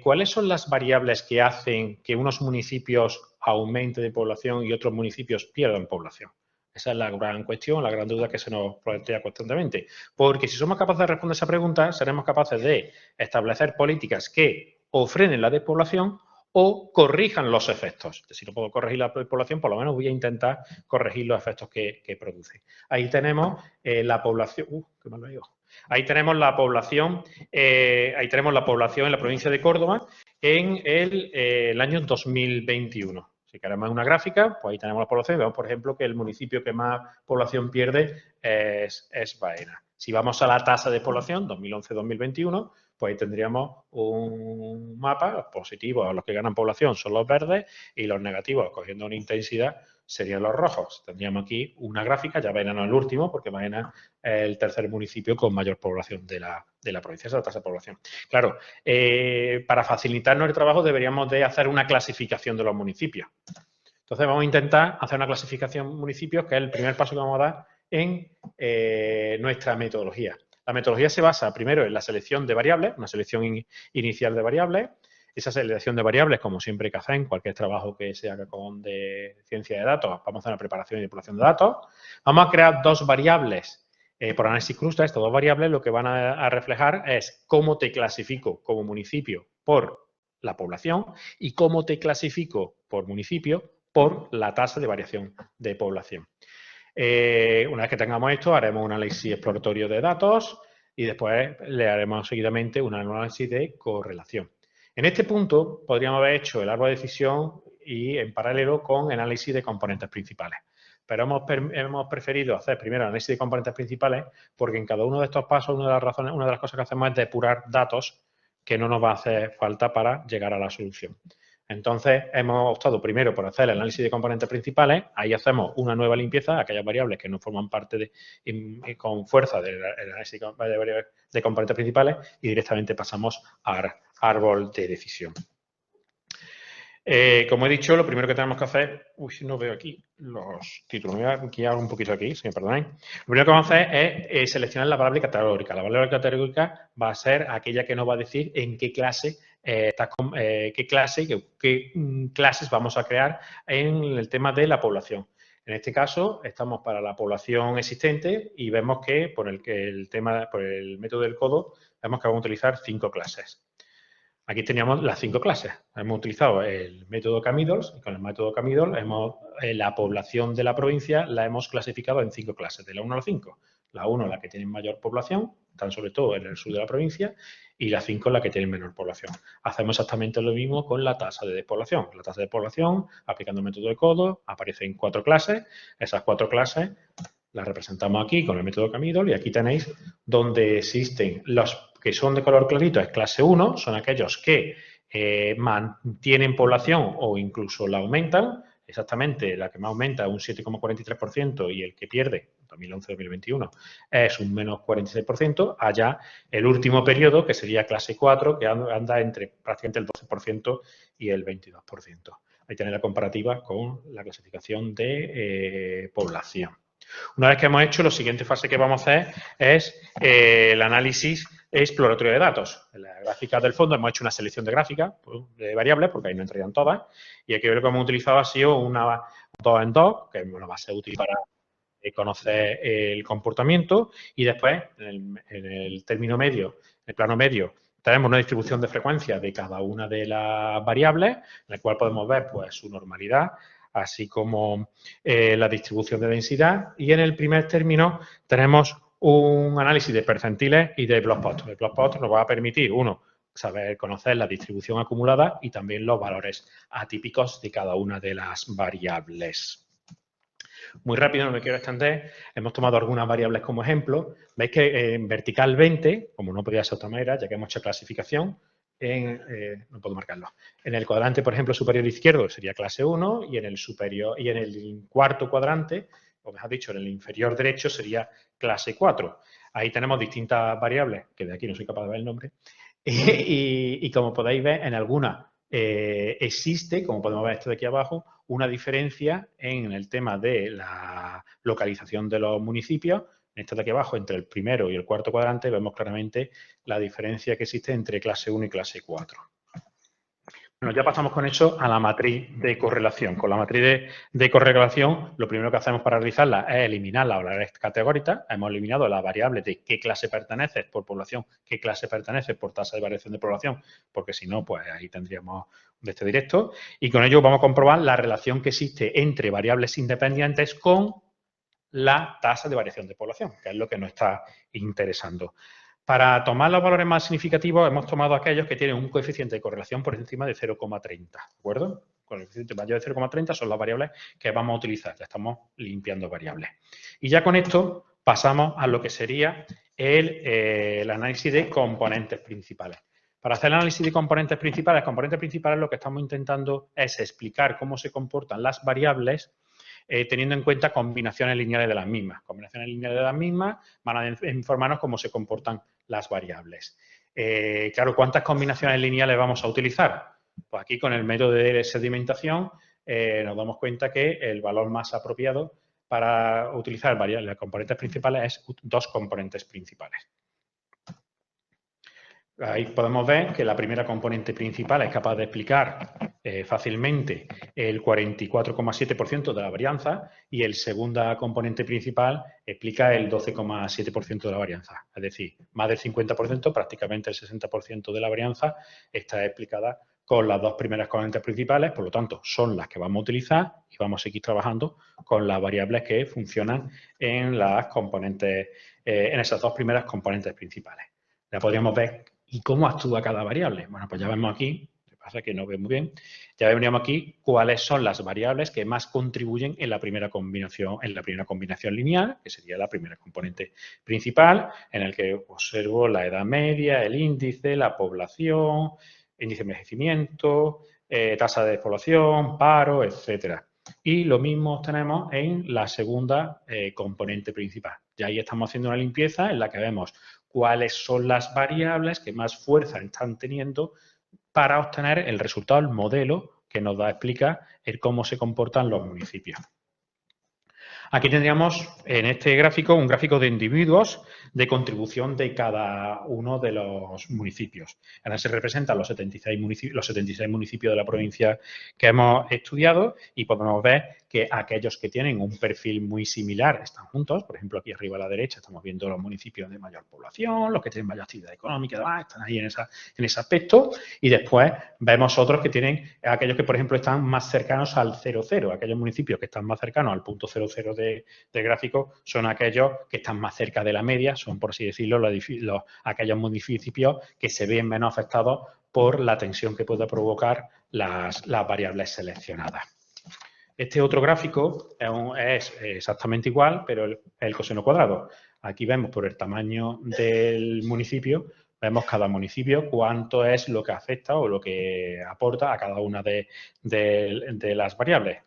¿Cuáles son las variables que hacen que unos municipios aumenten de población y otros municipios pierdan población? Es Esa es la gran cuestión, la gran duda que se nos plantea constantemente. Porque si somos capaces de responder esa pregunta, seremos capaces de establecer políticas que o frenen la despoblación o corrijan los efectos. Si no puedo corregir la despoblación, por lo menos voy a intentar corregir los efectos que produce. Ahí tenemos la población... qué mal lo digo. Ahí tenemos la población, en la provincia de Córdoba en el año 2021. Si queremos una gráfica, pues ahí tenemos la población. Vemos, por ejemplo, que el municipio que más población pierde es Baena. Si vamos a la tasa de población 2011-2021, pues ahí tendríamos un mapa. Los positivos, los que ganan población, son los verdes y los negativos, cogiendo una intensidad, serían los rojos. Tendríamos aquí una gráfica, ya Baena no es el último, porque Baena es el tercer municipio con mayor población de la provincia, esa es la tasa de población. Claro, para facilitarnos el trabajo deberíamos de hacer una clasificación de los municipios. Entonces vamos a intentar hacer una clasificación de municipios, que es el primer paso que vamos a dar en nuestra metodología. La metodología se basa primero en la selección de variables, una selección inicial de variables. Esa selección de variables, como siempre que hacen cualquier trabajo que se haga de ciencia de datos, vamos a hacer una preparación y depuración de datos. Vamos a crear dos variables por análisis cluster. Estas dos variables lo que van a reflejar es cómo te clasifico como municipio por la población y cómo te clasifico por municipio por la tasa de variación de población. Una vez que tengamos esto, haremos un análisis exploratorio de datos y después le haremos seguidamente un análisis de correlación. En este punto podríamos haber hecho el árbol de decisión y en paralelo con el análisis de componentes principales. Pero hemos preferido hacer primero el análisis de componentes principales porque en cada uno de estos pasos una de las cosas que hacemos es depurar datos que no nos va a hacer falta para llegar a la solución. Entonces, hemos optado primero por hacer el análisis de componentes principales. Ahí hacemos una nueva limpieza de aquellas variables que no forman parte con fuerza del análisis de componentes principales y directamente pasamos al árbol de decisión. Como he dicho, lo primero que tenemos que hacer... Uy, no veo aquí los títulos. Me voy a guiar un poquito aquí, si me perdonáis. Lo primero que vamos a hacer es seleccionar la variable categórica. La variable categórica va a ser aquella que nos va a decir en qué clase qué clases vamos a crear en el tema de la población. En este caso, estamos para la población existente y vemos que por el método del codo, vemos que vamos a utilizar 5 clases. Aquí teníamos las 5 clases. Hemos utilizado el método Camidols y con el método Camidols la población de la provincia la hemos clasificado en 5 clases, de la 1 a la 5. La 1 es la que tiene mayor población, están sobre todo en el sur de la provincia, y la 5 es la que tiene menor población. Hacemos exactamente lo mismo con la tasa de despoblación. La tasa de despoblación, aplicando el método de codo, aparece en 4 clases. Esas 4 clases las representamos aquí con el método Camidol y aquí tenéis donde existen los que son de color clarito, es clase 1, son aquellos que mantienen población o incluso la aumentan. Exactamente, la que más aumenta es un 7,43% y el que pierde, 2011-2021, es un menos 46%. Allá el último periodo, que sería clase 4, que anda entre prácticamente el 12% y el 22%. Ahí tenéis la comparativa con la clasificación de población. Una vez que hemos hecho, la siguiente fase que vamos a hacer es el análisis exploratorio de datos. En la gráfica del fondo hemos hecho una selección de gráficas de variables, porque ahí no entrarían todas, y aquí lo que hemos utilizado ha sido una 2 en 2, que va a ser útil para conocer el comportamiento, y después, en el término medio, en el plano medio, tenemos una distribución de frecuencia de cada una de las variables, en la cual podemos ver pues, su normalidad, así como la distribución de densidad, y en el primer término tenemos un análisis de percentiles y de blogspot. El blogspot nos va a permitir, uno, conocer la distribución acumulada y también los valores atípicos de cada una de las variables. Muy rápido, no me quiero extender, hemos tomado algunas variables como ejemplo. Veis que en vertical 20, como no podía ser de otra manera, ya que hemos hecho clasificación, no puedo marcarlo. En el cuadrante, por ejemplo, superior izquierdo sería clase 1 y en el superior y en el cuarto cuadrante, o mejor dicho, en el inferior derecho sería clase 4. Ahí tenemos distintas variables, que de aquí no soy capaz de ver el nombre, y como podéis ver, en algunas existe, como podemos ver esto de aquí abajo, una diferencia en el tema de la localización de los municipios. En esto de aquí abajo, entre el primero y el cuarto cuadrante, vemos claramente la diferencia que existe entre clase 1 y clase 4. Bueno, ya pasamos con eso a la matriz de correlación. Con la matriz de correlación, lo primero que hacemos para realizarla es eliminar las variables categóricas. Hemos eliminado las variables de qué clase perteneces por población, qué clase perteneces por tasa de variación de población, porque si no, pues ahí tendríamos de este directo. Y con ello vamos a comprobar la relación que existe entre variables independientes con la tasa de variación de población, que es lo que nos está interesando. Para tomar los valores más significativos, hemos tomado aquellos que tienen un coeficiente de correlación por encima de 0,30, ¿de acuerdo? Con el coeficiente mayor de 0,30 son las variables que vamos a utilizar. Ya estamos limpiando variables. Y ya con esto pasamos a lo que sería el análisis de componentes principales. Para hacer el análisis de componentes principales lo que estamos intentando es explicar cómo se comportan las variables teniendo en cuenta combinaciones lineales de las mismas. Combinaciones lineales de las mismas van a informarnos cómo se comportan las variables. Claro, ¿cuántas combinaciones lineales vamos a utilizar? Pues aquí con el método de sedimentación nos damos cuenta que el valor más apropiado para utilizar variables componentes principales es 2 componentes principales. Ahí podemos ver que la primera componente principal es capaz de explicar fácilmente el 44,7% de la varianza y el segunda componente principal explica el 12,7% de la varianza. Es decir, más del 50%, prácticamente el 60% de la varianza está explicada con las 2 primeras componentes principales, por lo tanto, son las que vamos a utilizar y vamos a seguir trabajando con las variables que funcionan en las componentes, en esas 2 primeras componentes principales. Ya podríamos ver ¿y cómo actúa cada variable? Bueno, pues ya vemos aquí, lo que pasa es que no veo muy bien, ya veríamos aquí cuáles son las variables que más contribuyen en la primera combinación lineal, que sería la primera componente principal, en el que observo la edad media, el índice, la población, índice de envejecimiento, tasa de despoblación, paro, etcétera. Y lo mismo tenemos en la segunda componente principal. Ya ahí estamos haciendo una limpieza en la que vemos cuáles son las variables que más fuerza están teniendo para obtener el resultado, el modelo que nos da a explicar el cómo se comportan los municipios. Aquí tendríamos en este gráfico un gráfico de individuos de contribución de cada uno de los municipios. Ahora se representan los 76 municipios de la provincia que hemos estudiado y podemos ver que aquellos que tienen un perfil muy similar están juntos. Por ejemplo, aquí arriba a la derecha estamos viendo los municipios de mayor población, los que tienen mayor actividad económica y demás, están ahí en ese aspecto. Y después vemos otros que tienen, aquellos que, por ejemplo, están más cercanos al 0,0. Aquellos municipios que están más cercanos al punto 0,0 del gráfico son aquellos que están más cerca de la media, son, por así decirlo, aquellos municipios que se ven menos afectados por la tensión que puede provocar las variables seleccionadas. Este otro gráfico es exactamente igual, pero el coseno cuadrado. Aquí vemos por el tamaño del municipio, vemos cada municipio cuánto es lo que afecta o lo que aporta a cada una de las variables.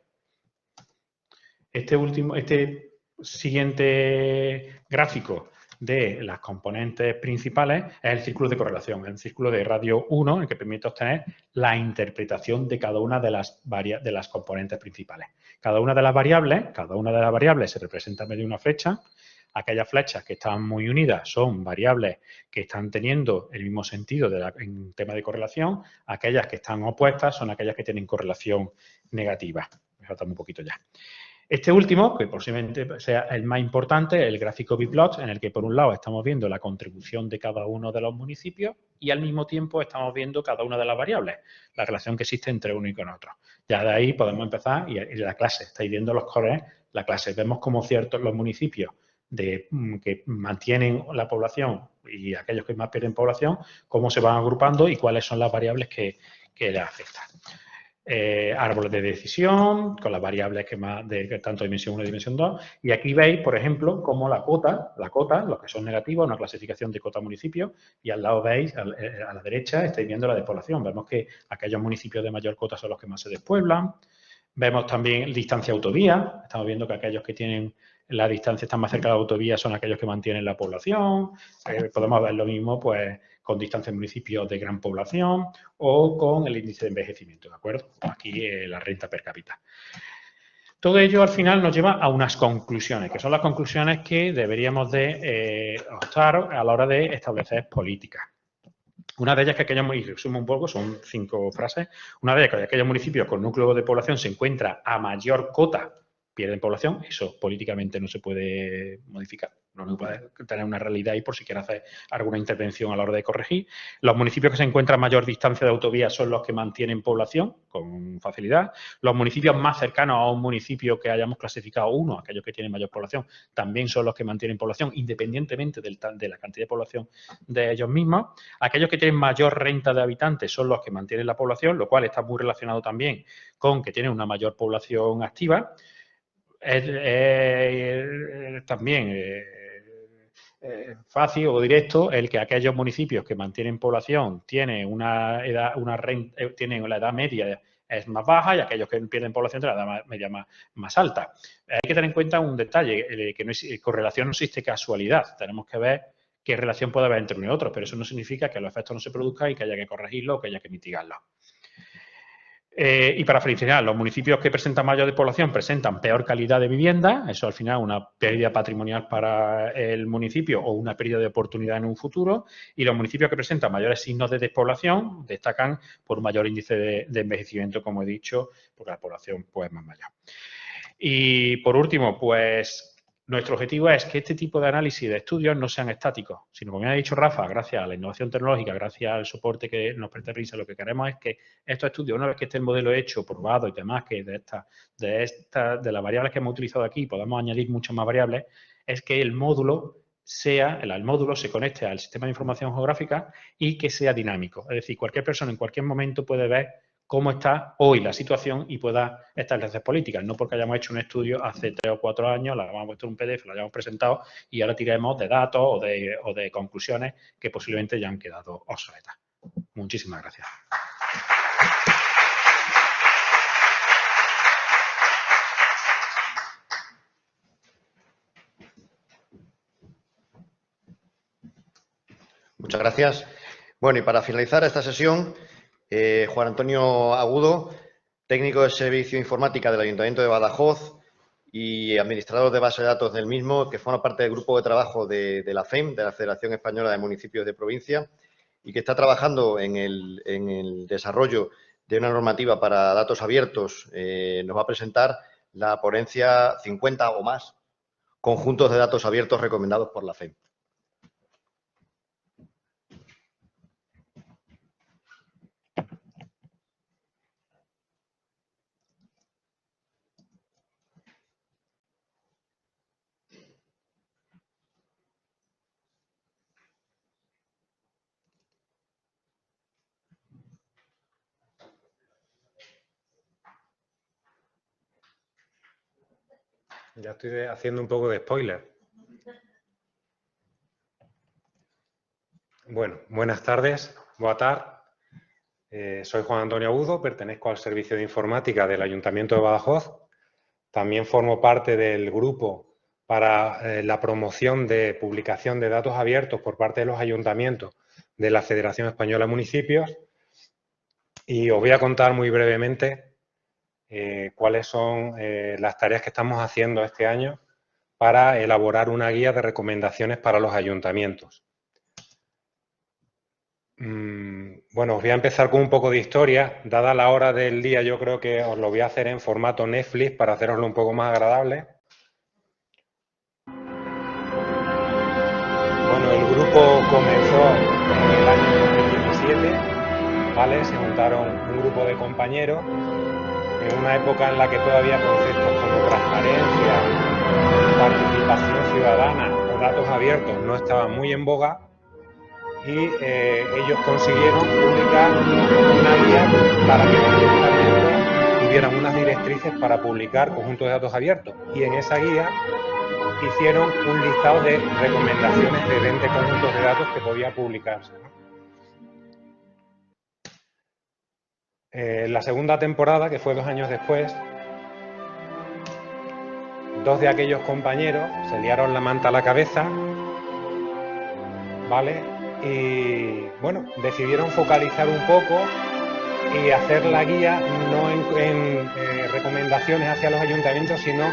Este siguiente gráfico de las componentes principales es el círculo de correlación, el círculo de radio 1, el que permite obtener la interpretación de cada una de las componentes principales. Cada una de las variables se representa mediante una flecha. Aquellas flechas que están muy unidas son variables que están teniendo el mismo sentido en tema de correlación. Aquellas que están opuestas son aquellas que tienen correlación negativa. Me falta un poquito ya. Este último, que posiblemente sea el más importante, el gráfico biplot, en el que por un lado estamos viendo la contribución de cada uno de los municipios y al mismo tiempo estamos viendo cada una de las variables, la relación que existe entre uno y con otro. Ya de ahí podemos empezar y en la clase, estáis viendo los colores, la clase, vemos como ciertos los municipios que mantienen la población y aquellos que más pierden población, cómo se van agrupando y cuáles son las variables que les afectan. Árboles de decisión, con las variables de tanto dimensión 1 y dimensión 2. Y aquí veis, por ejemplo, cómo la cota, los que son negativos, una clasificación de cota municipio, y al lado veis, a la derecha, estáis viendo la despoblación. Vemos que aquellos municipios de mayor cota son los que más se despueblan. Vemos también distancia autovía. Estamos viendo que aquellos que tienen la distancia están más cerca de la autovía son aquellos que mantienen la población. Podemos ver lo mismo, pues, con distancia en municipios de gran población o con el índice de envejecimiento, ¿de acuerdo? Aquí la renta per cápita. Todo ello al final nos lleva a unas conclusiones, que son las conclusiones que deberíamos de optar a la hora de establecer políticas. Una de ellas que aquellos, y resumo un poco, son 5 frases, una de ellas que aquellos municipios con núcleo de población se encuentra a mayor cota, pierden población, eso políticamente no se puede modificar, no puede tener una realidad ahí por si quiere hacer alguna intervención a la hora de corregir. Los municipios que se encuentran a mayor distancia de autovías son los que mantienen población con facilidad. Los municipios más cercanos a un municipio que hayamos clasificado uno, aquellos que tienen mayor población, también son los que mantienen población independientemente de la cantidad de población de ellos mismos. Aquellos que tienen mayor renta de habitantes son los que mantienen la población, lo cual está muy relacionado también con que tienen una mayor población activa. También fácil o directo el que aquellos municipios que mantienen población tienen una edad, tienen la edad media es más baja y aquellos que pierden población tienen la edad media más alta. Hay que tener en cuenta un detalle, que no es, correlación no existe casualidad. Tenemos que ver qué relación puede haber entre uno y otro, pero eso no significa que los efectos no se produzcan y que haya que corregirlo o que haya que mitigarlo. Y para finalizar, los municipios que presentan mayor población presentan peor calidad de vivienda, eso al final una pérdida patrimonial para el municipio o una pérdida de oportunidad en un futuro, y los municipios que presentan mayores signos de despoblación destacan por un mayor índice de envejecimiento, como he dicho, porque la población pues, es más mayor. Y por último, pues nuestro objetivo es que este tipo de análisis de estudios no sean estáticos, sino, como ya ha dicho Rafa, gracias a la innovación tecnológica, gracias al soporte que nos presta PRINSA, lo que queremos es que estos estudios, una vez que esté el modelo hecho, probado y demás, que de las variables que hemos utilizado aquí podamos añadir muchas más variables, es que el módulo se conecte al sistema de información geográfica y que sea dinámico. Es decir, cualquier persona en cualquier momento puede ver cómo está hoy la situación y pueda establecer políticas. No porque hayamos hecho un estudio hace 3 o 4 años, lo hayamos puesto en un PDF, lo hayamos presentado y ahora tiremos de datos o de conclusiones que posiblemente ya han quedado obsoletas. Muchísimas gracias. Muchas gracias. Bueno, y para finalizar esta sesión, Juan Antonio Agudo, técnico de Servicio Informática del Ayuntamiento de Badajoz y administrador de base de datos del mismo, que forma parte del grupo de trabajo de la FEM, de la Federación Española de Municipios de Provincia, y que está trabajando en el desarrollo de una normativa para datos abiertos. Nos va a presentar la ponencia 50 o más conjuntos de datos abiertos recomendados por la FEM. Ya estoy haciendo un poco de spoiler. Bueno, buenas tardes, boa tarde. Soy Juan Antonio Agudo, pertenezco al Servicio de Informática del Ayuntamiento de Badajoz. También formo parte del grupo para la promoción de publicación de datos abiertos por parte de los ayuntamientos de la Federación Española de Municipios. Y os voy a contar muy brevemente cuáles son las tareas que estamos haciendo este año para elaborar una guía de recomendaciones para los ayuntamientos. Bueno, os voy a empezar con un poco de historia. Dada la hora del día, yo creo que os lo voy a hacer en formato Netflix para haceroslo un poco más agradable. Bueno, el grupo comenzó en el año 2017, ¿vale? Se juntaron un grupo de compañeros en una época en la que todavía conceptos como transparencia, participación ciudadana o datos abiertos no estaban muy en boga y ellos consiguieron publicar una guía para que los ayuntamientos tuvieran unas directrices para publicar conjuntos de datos abiertos. Y en esa guía hicieron un listado de recomendaciones de 20 conjuntos de datos que podía publicarse, ¿no? La segunda temporada, que fue 2 años después, 2 de aquellos compañeros se liaron la manta a la cabeza, ¿vale? Y, bueno, decidieron focalizar un poco y hacer la guía no en recomendaciones hacia los ayuntamientos, sino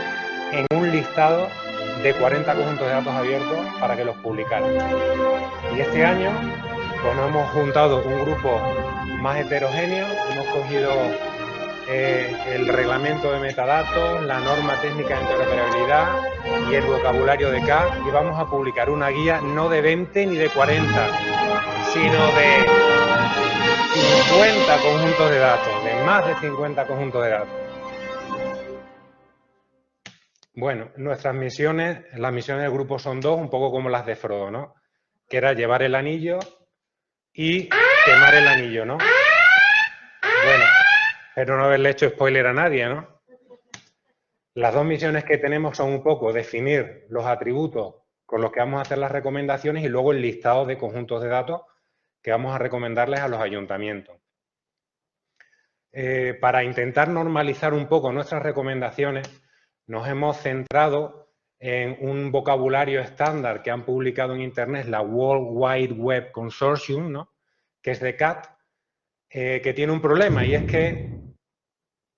en un listado de 40 conjuntos de datos abiertos para que los publicaran. Y este año Pues nos hemos juntado un grupo más heterogéneo, hemos cogido el reglamento de metadatos, la norma técnica de interoperabilidad y el vocabulario de CAT, y vamos a publicar una guía no de 20 ni de 40, sino de 50 conjuntos de datos, de más de 50 conjuntos de datos. Bueno, nuestras misiones, las misiones del grupo son dos, un poco como las de Frodo, ¿no? Que era llevar el anillo y quemar el anillo, ¿no? Bueno, pero no haberle hecho spoiler a nadie, ¿no? Las dos misiones que tenemos son un poco definir los atributos con los que vamos a hacer las recomendaciones y luego el listado de conjuntos de datos que vamos a recomendarles a los ayuntamientos. Para intentar normalizar un poco nuestras recomendaciones, nos hemos centrado en un vocabulario estándar que han publicado en Internet, la World Wide Web Consortium, ¿no? Que es de CAT, que tiene un problema y es que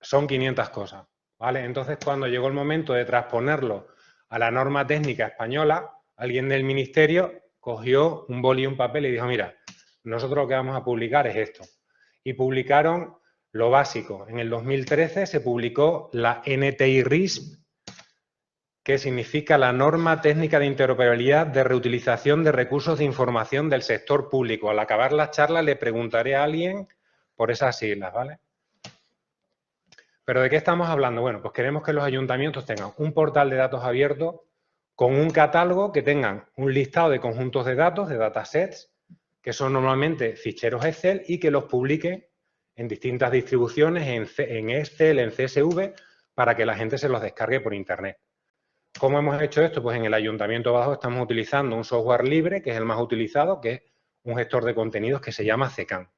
son 500 cosas, ¿vale? Entonces, cuando llegó el momento de transponerlo a la norma técnica española, alguien del ministerio cogió un boli y un papel y dijo, mira, nosotros lo que vamos a publicar es esto. Y publicaron lo básico. En el 2013 se publicó la NTI-RISP, que significa la Norma Técnica de Interoperabilidad de Reutilización de Recursos de Información del Sector Público. Al acabar la charla le preguntaré a alguien por esas siglas, ¿vale? ¿Pero de qué estamos hablando? Bueno, pues queremos que los ayuntamientos tengan un portal de datos abierto con un catálogo que tengan un listado de conjuntos de datos, de datasets, que son normalmente ficheros Excel y que los publiquen en distintas distribuciones, en Excel, en CSV, para que la gente se los descargue por Internet. ¿Cómo hemos hecho esto? Pues en el Ayuntamiento de Badajoz estamos utilizando un software libre, que es el más utilizado, que es un gestor de contenidos que se llama CECAN.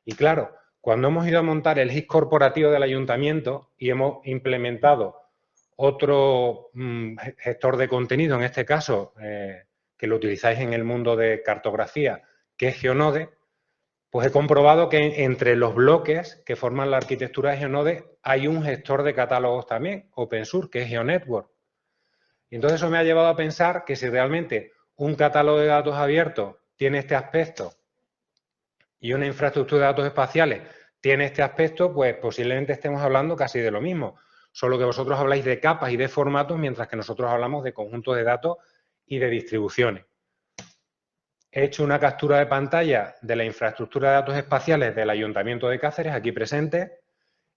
Y claro, cuando hemos ido a montar el GIS corporativo del Ayuntamiento y hemos implementado otro gestor de contenido, en este caso, que lo utilizáis en el mundo de cartografía, que es GeoNode, pues he comprobado que entre los bloques que forman la arquitectura de GeoNode hay un gestor de catálogos también, OpenSource, que es GeoNetwork. Y entonces eso me ha llevado a pensar que si realmente un catálogo de datos abiertos tiene este aspecto y una infraestructura de datos espaciales tiene este aspecto, pues posiblemente estemos hablando casi de lo mismo. Solo que vosotros habláis de capas y de formatos, mientras que nosotros hablamos de conjuntos de datos y de distribuciones. He hecho una captura de pantalla de la infraestructura de datos espaciales del Ayuntamiento de Cáceres, aquí presente,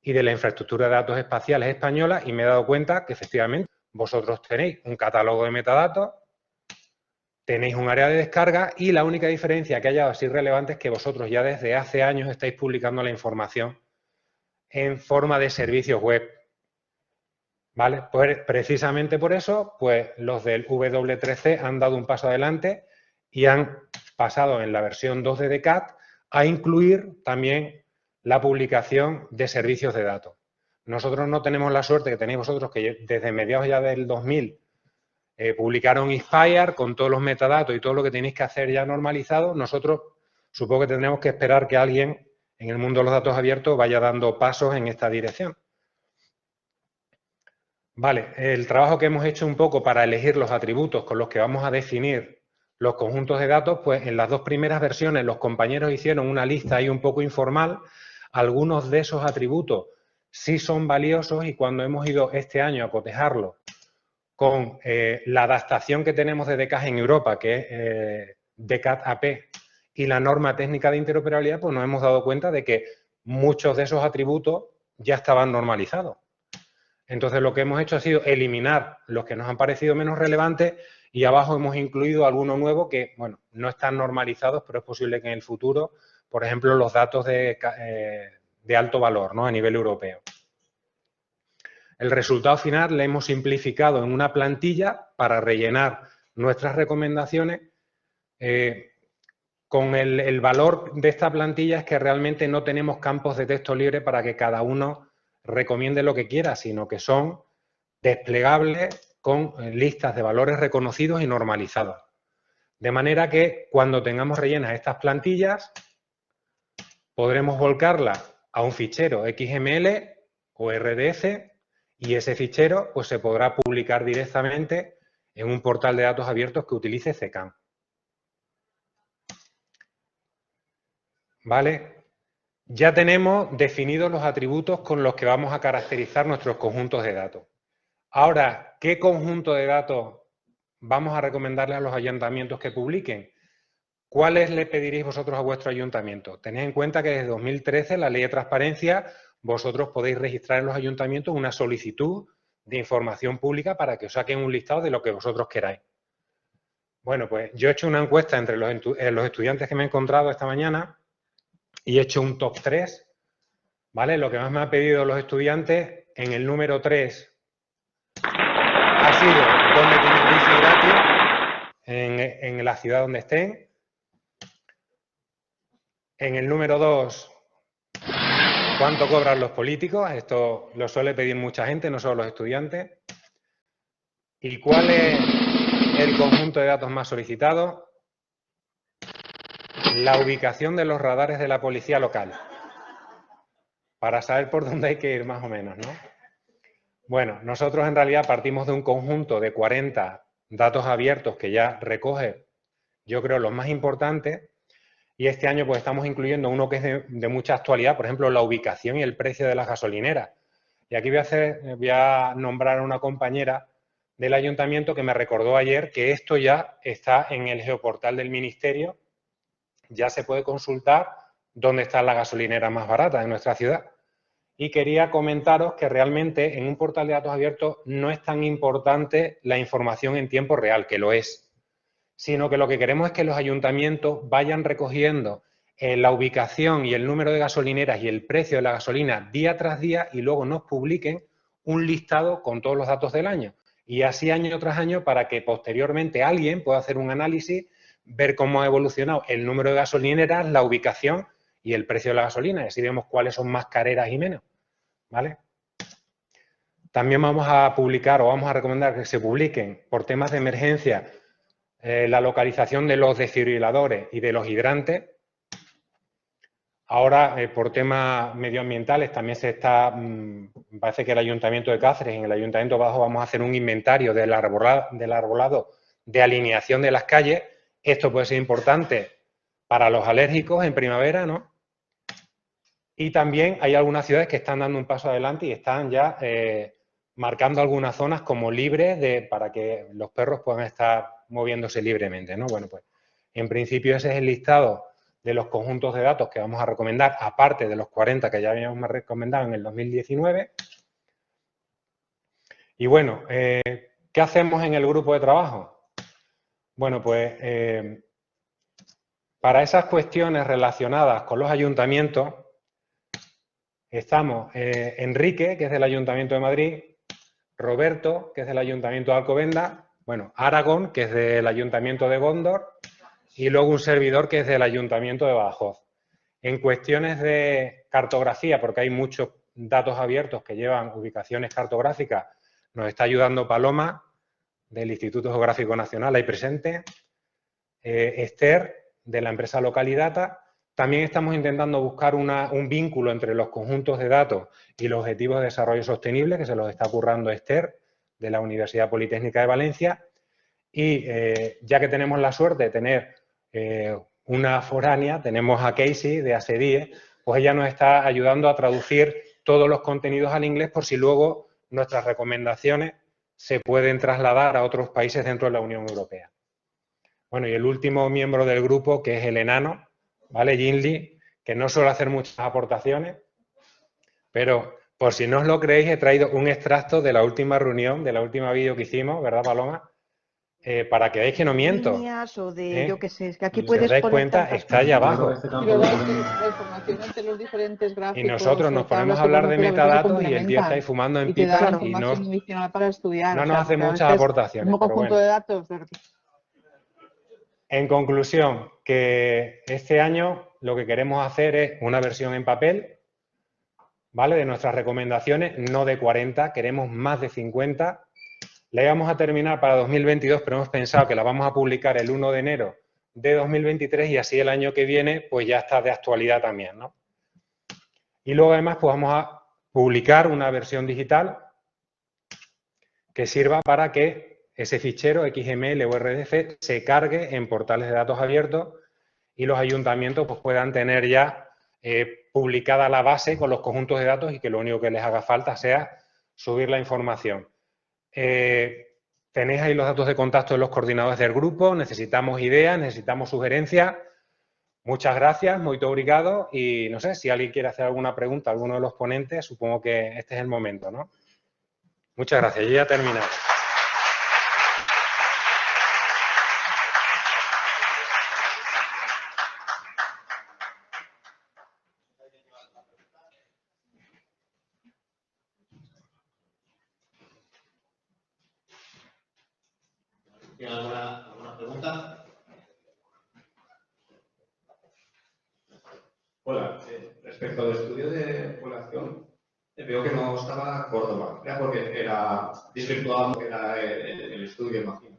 y de la infraestructura de datos espaciales española, y me he dado cuenta que efectivamente vosotros tenéis un catálogo de metadatos, tenéis un área de descarga y la única diferencia que haya así relevante es que vosotros ya desde hace años estáis publicando la información en forma de servicios web. ¿Vale? Pues precisamente por eso, pues los del W3C han dado un paso adelante y han pasado en la versión 2 de CAT a incluir también la publicación de servicios de datos. Nosotros no tenemos la suerte que tenéis vosotros, que desde mediados ya del 2000 publicaron Inspire con todos los metadatos y todo lo que tenéis que hacer ya normalizado. Nosotros supongo que tendremos que esperar que alguien en el mundo de los datos abiertos vaya dando pasos en esta dirección. Vale, el trabajo que hemos hecho un poco para elegir los atributos con los que vamos a definir los conjuntos de datos, pues en las dos primeras versiones los compañeros hicieron una lista ahí un poco informal. Algunos de esos atributos sí son valiosos y cuando hemos ido este año a cotejarlo con la adaptación que tenemos de DCAS en Europa, que es DCAT-AP, y la norma técnica de interoperabilidad, pues nos hemos dado cuenta de que muchos de esos atributos ya estaban normalizados. Entonces, lo que hemos hecho ha sido eliminar los que nos han parecido menos relevantes y abajo hemos incluido alguno nuevo que, bueno, no están normalizados, pero es posible que en el futuro, por ejemplo, los datos de alto valor, ¿no? A nivel europeo. El resultado final le hemos simplificado en una plantilla para rellenar nuestras recomendaciones. Con el valor de esta plantilla es que realmente no tenemos campos de texto libre para que cada uno recomiende lo que quiera, sino que son desplegables con listas de valores reconocidos y normalizados. De manera que cuando tengamos rellenas estas plantillas, podremos volcarlas a un fichero XML o RDF y ese fichero pues, se podrá publicar directamente en un portal de datos abiertos que utilice CECAN. ¿vale? Ya tenemos definidos los atributos con los que vamos a caracterizar nuestros conjuntos de datos. Ahora, ¿qué conjunto de datos vamos a recomendarles a los ayuntamientos que publiquen? ¿Cuáles le pediréis vosotros a vuestro ayuntamiento? Tened en cuenta que desde 2013, la Ley de Transparencia, vosotros podéis registrar en los ayuntamientos una solicitud de información pública para que os saquen un listado de lo que vosotros queráis. Bueno, pues yo he hecho una encuesta entre los estudiantes que me he encontrado esta mañana y he hecho un top 3, ¿vale? Lo que más me han pedido los estudiantes, en el número 3 ha sido dónde tienen wifi gratis en la ciudad donde estén. En el número 2, ¿cuánto cobran los políticos? Esto lo suele pedir mucha gente, no solo los estudiantes. ¿Y cuál es el conjunto de datos más solicitado? La ubicación de los radares de la policía local. Para saber por dónde hay que ir más o menos, ¿no? Bueno, nosotros en realidad partimos de un conjunto de 40 datos abiertos que ya recoge, yo creo, los más importantes. Y este año pues estamos incluyendo uno que es de mucha actualidad, por ejemplo, la ubicación y el precio de las gasolineras. Y aquí voy a nombrar a una compañera del ayuntamiento que me recordó ayer que esto ya está en el geoportal del ministerio, ya se puede consultar dónde está la gasolinera más barata en nuestra ciudad. Y quería comentaros que realmente en un portal de datos abiertos no es tan importante la información en tiempo real, que lo es, sino que lo que queremos es que los ayuntamientos vayan recogiendo la ubicación y el número de gasolineras y el precio de la gasolina día tras día y luego nos publiquen un listado con todos los datos del año. Y así año tras año para que posteriormente alguien pueda hacer un análisis, ver cómo ha evolucionado el número de gasolineras, la ubicación y el precio de la gasolina. Y así vemos cuáles son más careras y menos, ¿vale? También vamos a publicar o vamos a recomendar que se publiquen por temas de emergencia la localización de los desfibriladores y de los hidrantes. Ahora, por temas medioambientales, también se está, parece que el Ayuntamiento de Cáceres, en el Ayuntamiento de Badajoz, vamos a hacer un inventario del arbolado de alineación de las calles. Esto puede ser importante para los alérgicos en primavera, ¿no? Y también hay algunas ciudades que están dando un paso adelante y están ya marcando algunas zonas como libres para que los perros puedan estar moviéndose libremente, ¿no? Bueno, pues en principio ese es el listado de los conjuntos de datos que vamos a recomendar, aparte de los 40 que ya habíamos recomendado en el 2019. Y bueno, ¿qué hacemos en el grupo de trabajo? Bueno, pues para esas cuestiones relacionadas con los ayuntamientos, estamos Enrique, que es del Ayuntamiento de Madrid, Roberto, que es del Ayuntamiento de Alcobendas, bueno, Aragón, que es del Ayuntamiento de Góndor, y luego un servidor que es del Ayuntamiento de Badajoz. En cuestiones de cartografía, porque hay muchos datos abiertos que llevan ubicaciones cartográficas, nos está ayudando Paloma, del Instituto Geográfico Nacional, ahí presente, Esther, de la empresa Localidata. También estamos intentando buscar un vínculo entre los conjuntos de datos y los objetivos de desarrollo sostenible, que se los está currando Esther, de la Universidad Politécnica de Valencia. Y ya que tenemos la suerte de tener una foránea, tenemos a Casey de ASEDIE, pues ella nos está ayudando a traducir todos los contenidos al inglés por si luego nuestras recomendaciones se pueden trasladar a otros países dentro de la Unión Europea. Bueno, y el último miembro del grupo, que es el enano, ¿vale? Jinli, que no suele hacer muchas aportaciones, pero por si no os lo creéis, he traído un extracto de la última reunión, de la última vídeo que hicimos, ¿verdad, Paloma? Para que veáis que no miento. O de, yo qué sé, es que aquí si puedes os dais cuenta, está allá abajo. La información entre los diferentes gráficos. Y nosotros nos ponemos a hablar de metadatos y el tío está ahí fumando en pipa y no para estudiar. No nos hace muchas aportaciones. Un conjunto de datos. En conclusión, que este año lo que queremos hacer es una versión en papel, ¿vale? De nuestras recomendaciones, no de 40, queremos más de 50. La íbamos a terminar para 2022, pero hemos pensado que la vamos a publicar el 1 de enero de 2023 y así el año que viene pues ya está de actualidad también, ¿no? Y luego además pues vamos a publicar una versión digital que sirva para que ese fichero XML o RDF se cargue en portales de datos abiertos y los ayuntamientos pues, puedan tener ya publicada la base con los conjuntos de datos y que lo único que les haga falta sea subir la información. Tenéis ahí los datos de contacto de los coordinadores del grupo, necesitamos ideas, necesitamos sugerencias. Muchas gracias, muy obrigado y no sé si alguien quiere hacer alguna pregunta a alguno de los ponentes, supongo que este es el momento, ¿no? Muchas gracias, yo ya he terminado. ¿Tiene alguna pregunta? Hola, respecto al estudio de población, veo que no estaba Córdoba. Era porque era desvirtuado lo que era el estudio, imagino.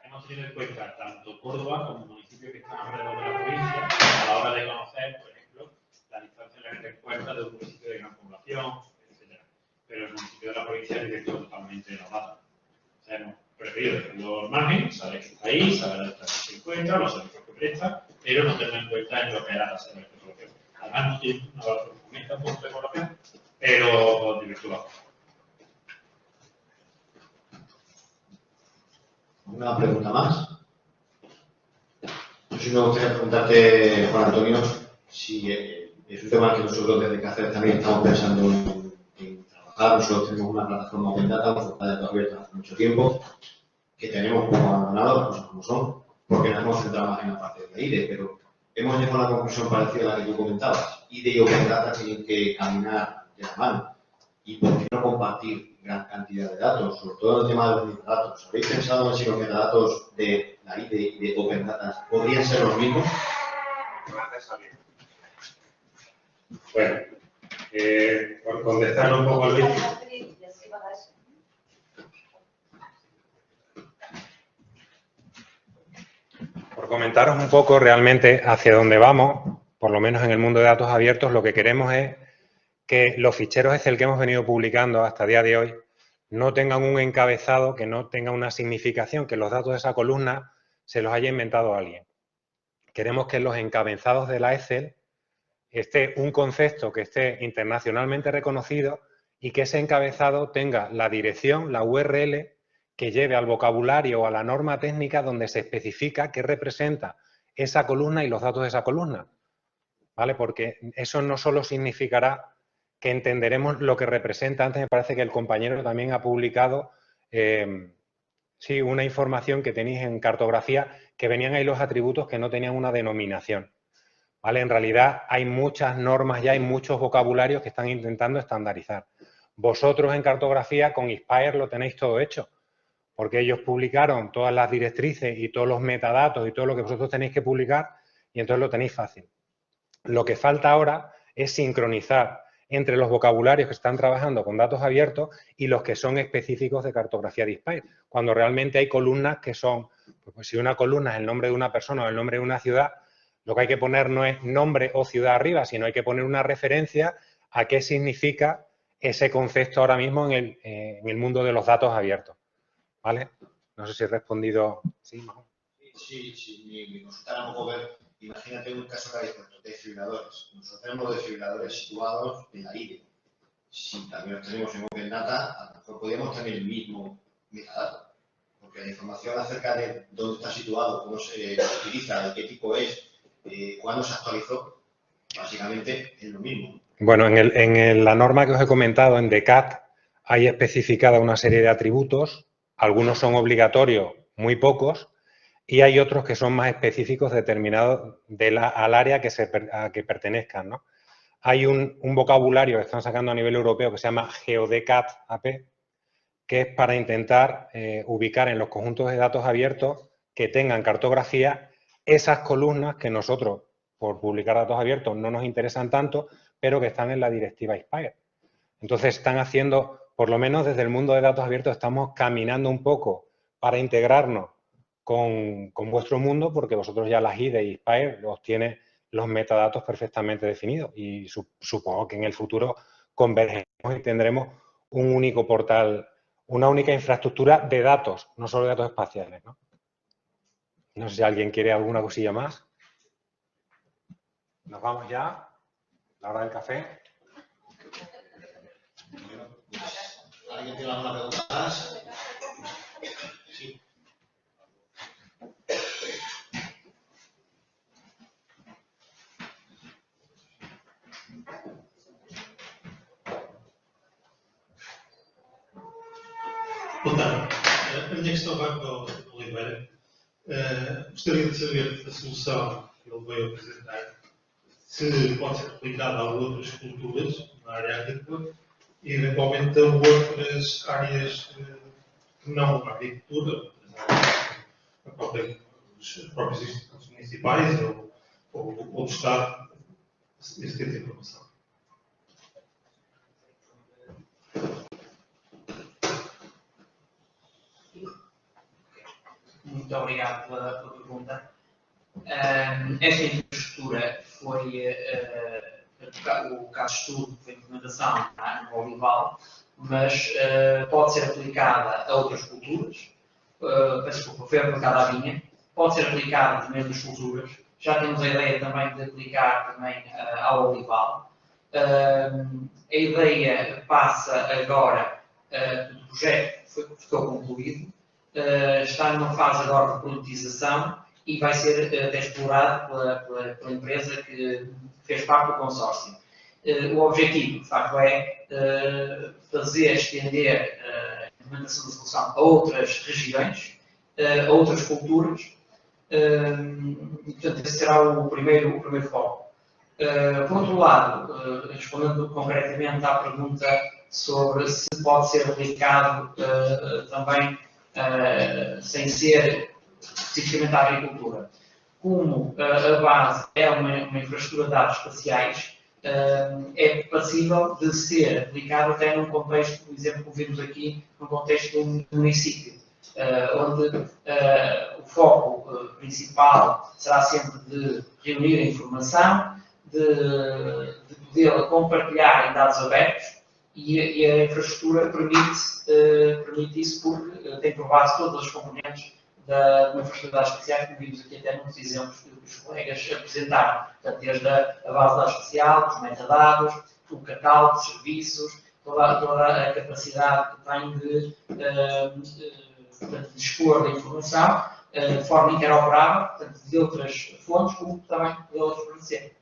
Hemos tenido en cuenta tanto Córdoba como municipios que están alrededor de la provincia a la hora de conocer, por ejemplo, la distancia en la que se encuentra de un municipio de gran población, etc. Pero el municipio de la provincia es directo totalmente los datos. O sea, hemos preferido dejarlo al margen, saber que está ahí, saber la distancia que se encuentra, los servicios que presta, pero no tener en cuenta en lo que era la tasa de población. Además, no tiene una aumenta un punto de población, pero desvirtuado. ¿Una pregunta más? Yo sí me gustaría preguntarte, Juan Antonio, si es un tema que nosotros desde Cáceres también estamos pensando en trabajar. Nosotros tenemos una plataforma Open Data, una de datos abiertos hace mucho tiempo, que tenemos poco abandonado, las cosas como son, porque nos hemos centrado más en la parte de la IDE, pero hemos llegado a una conclusión parecida a la que tú comentabas. IDE y Open Data tienen que caminar de la mano. ¿Y por qué no compartir gran cantidad de datos, sobre todo en el tema de los metadatos? ¿Habéis pensado en si los metadatos de la IDE y de Open Data podrían ser los mismos? Bueno, por contestar un poco, Luis. Por comentaros un poco realmente hacia dónde vamos, por lo menos en el mundo de datos abiertos, lo que queremos es que los ficheros Excel que hemos venido publicando hasta el día de hoy no tengan un encabezado, que no tenga una significación, que los datos de esa columna se los haya inventado alguien. Queremos que en los encabezados de la Excel esté un concepto que esté internacionalmente reconocido y que ese encabezado tenga la dirección, la URL, que lleve al vocabulario o a la norma técnica donde se especifica qué representa esa columna y los datos de esa columna. ¿Vale? Porque eso no solo significará que entenderemos lo que representa. Antes me parece que el compañero también ha publicado sí, una información que tenéis en cartografía, que venían ahí los atributos que no tenían una denominación. ¿Vale? En realidad hay muchas normas ya, hay muchos vocabularios que están intentando estandarizar. Vosotros en cartografía con Inspire lo tenéis todo hecho, porque ellos publicaron todas las directrices y todos los metadatos y todo lo que vosotros tenéis que publicar y entonces lo tenéis fácil. Lo que falta ahora es sincronizar entre los vocabularios que están trabajando con datos abiertos y los que son específicos de cartografía de Inspire, cuando realmente hay columnas que son, pues si una columna es el nombre de una persona o el nombre de una ciudad, lo que hay que poner no es nombre o ciudad arriba, sino hay que poner una referencia a qué significa ese concepto ahora mismo en el mundo de los datos abiertos. ¿Vale? No sé si he respondido. Sí, mejor. Sí, me consultaron un poco ver. Imagínate un caso que habéis puesto, desfibriladores. Nosotros tenemos desfibriladores situados en la IDE. Si también los tenemos en Open Data, a lo mejor podríamos tener el mismo metadato. Porque la información acerca de dónde está situado, cómo se utiliza, de qué tipo es, cuándo se actualizó, básicamente es lo mismo. Bueno, en la norma que os he comentado, en DECAT, hay especificada una serie de atributos. Algunos son obligatorios, muy pocos, y hay otros que son más específicos determinados al área a que pertenezcan, ¿no? Hay un vocabulario que están sacando a nivel europeo que se llama GeoDecat AP, que es para intentar ubicar en los conjuntos de datos abiertos que tengan cartografía esas columnas que nosotros, por publicar datos abiertos, no nos interesan tanto, pero que están en la directiva Inspire. Entonces están haciendo, por lo menos desde el mundo de datos abiertos, estamos caminando un poco para integrarnos con vuestro mundo, porque vosotros ya las IDE y Inspire os tiene los metadatos perfectamente definidos y supongo que en el futuro convergeremos y tendremos un único portal, una única infraestructura de datos, no solo de datos espaciales, ¿no? No sé si alguien quiere alguna cosilla más. Nos vamos ya. La hora del café. ¿Alguien tiene alguna pregunta más? Sí. Boa tarde. A minha questão vai para o Oliveira. Gostaria de saber a solução que ele veio apresentar, se pode ser aplicada a outras culturas na área agrícola e, eventualmente, a outras áreas que não a agricultura, os próprios institutos municipais ou do Estado, esse tipo de informação. Muito obrigado pela pergunta. Esta infraestrutura foi o caso de estudo, foi a implementação no olival, mas pode ser aplicada a outras culturas, foi aplicada à vinha, pode ser aplicada também a outras culturas. Já temos a ideia também de aplicar também ao olival. A ideia passa agora, o projeto ficou concluído, está numa fase agora de politização e vai ser até explorado pela empresa que fez parte do consórcio. O objetivo, de facto, é estender a implementação da solução a outras regiões, a outras culturas, e, portanto, esse será o primeiro foco. Por outro lado, respondendo concretamente à pergunta sobre se pode ser aplicado também sem ser especificamente à agricultura. Como a base é uma infraestrutura de dados espaciais, é passível de ser aplicado até num contexto, por exemplo, que vimos aqui, num contexto de um município, onde o foco principal será sempre de reunir a informação, de poder compartilhar em dados abertos, e a infraestrutura permite isso porque tem por base todas as componentes de uma infraestrutura de dados espaciais, como vimos aqui até nos exemplos que os colegas apresentaram, portanto, desde a base de dados espacial, os metadados, o catálogo de serviços, toda a capacidade que tem de dispor da informação de forma interoperável, portanto, de outras fontes, como também de outros fornecedores.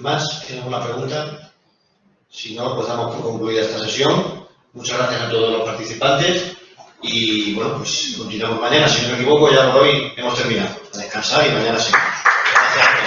¿Más? ¿Tiene alguna pregunta? Si no, pues damos por concluida esta sesión. Muchas gracias a todos los participantes y bueno, pues continuamos mañana. Si no me equivoco, ya por hoy hemos terminado. A descansar y mañana seguimos. Gracias.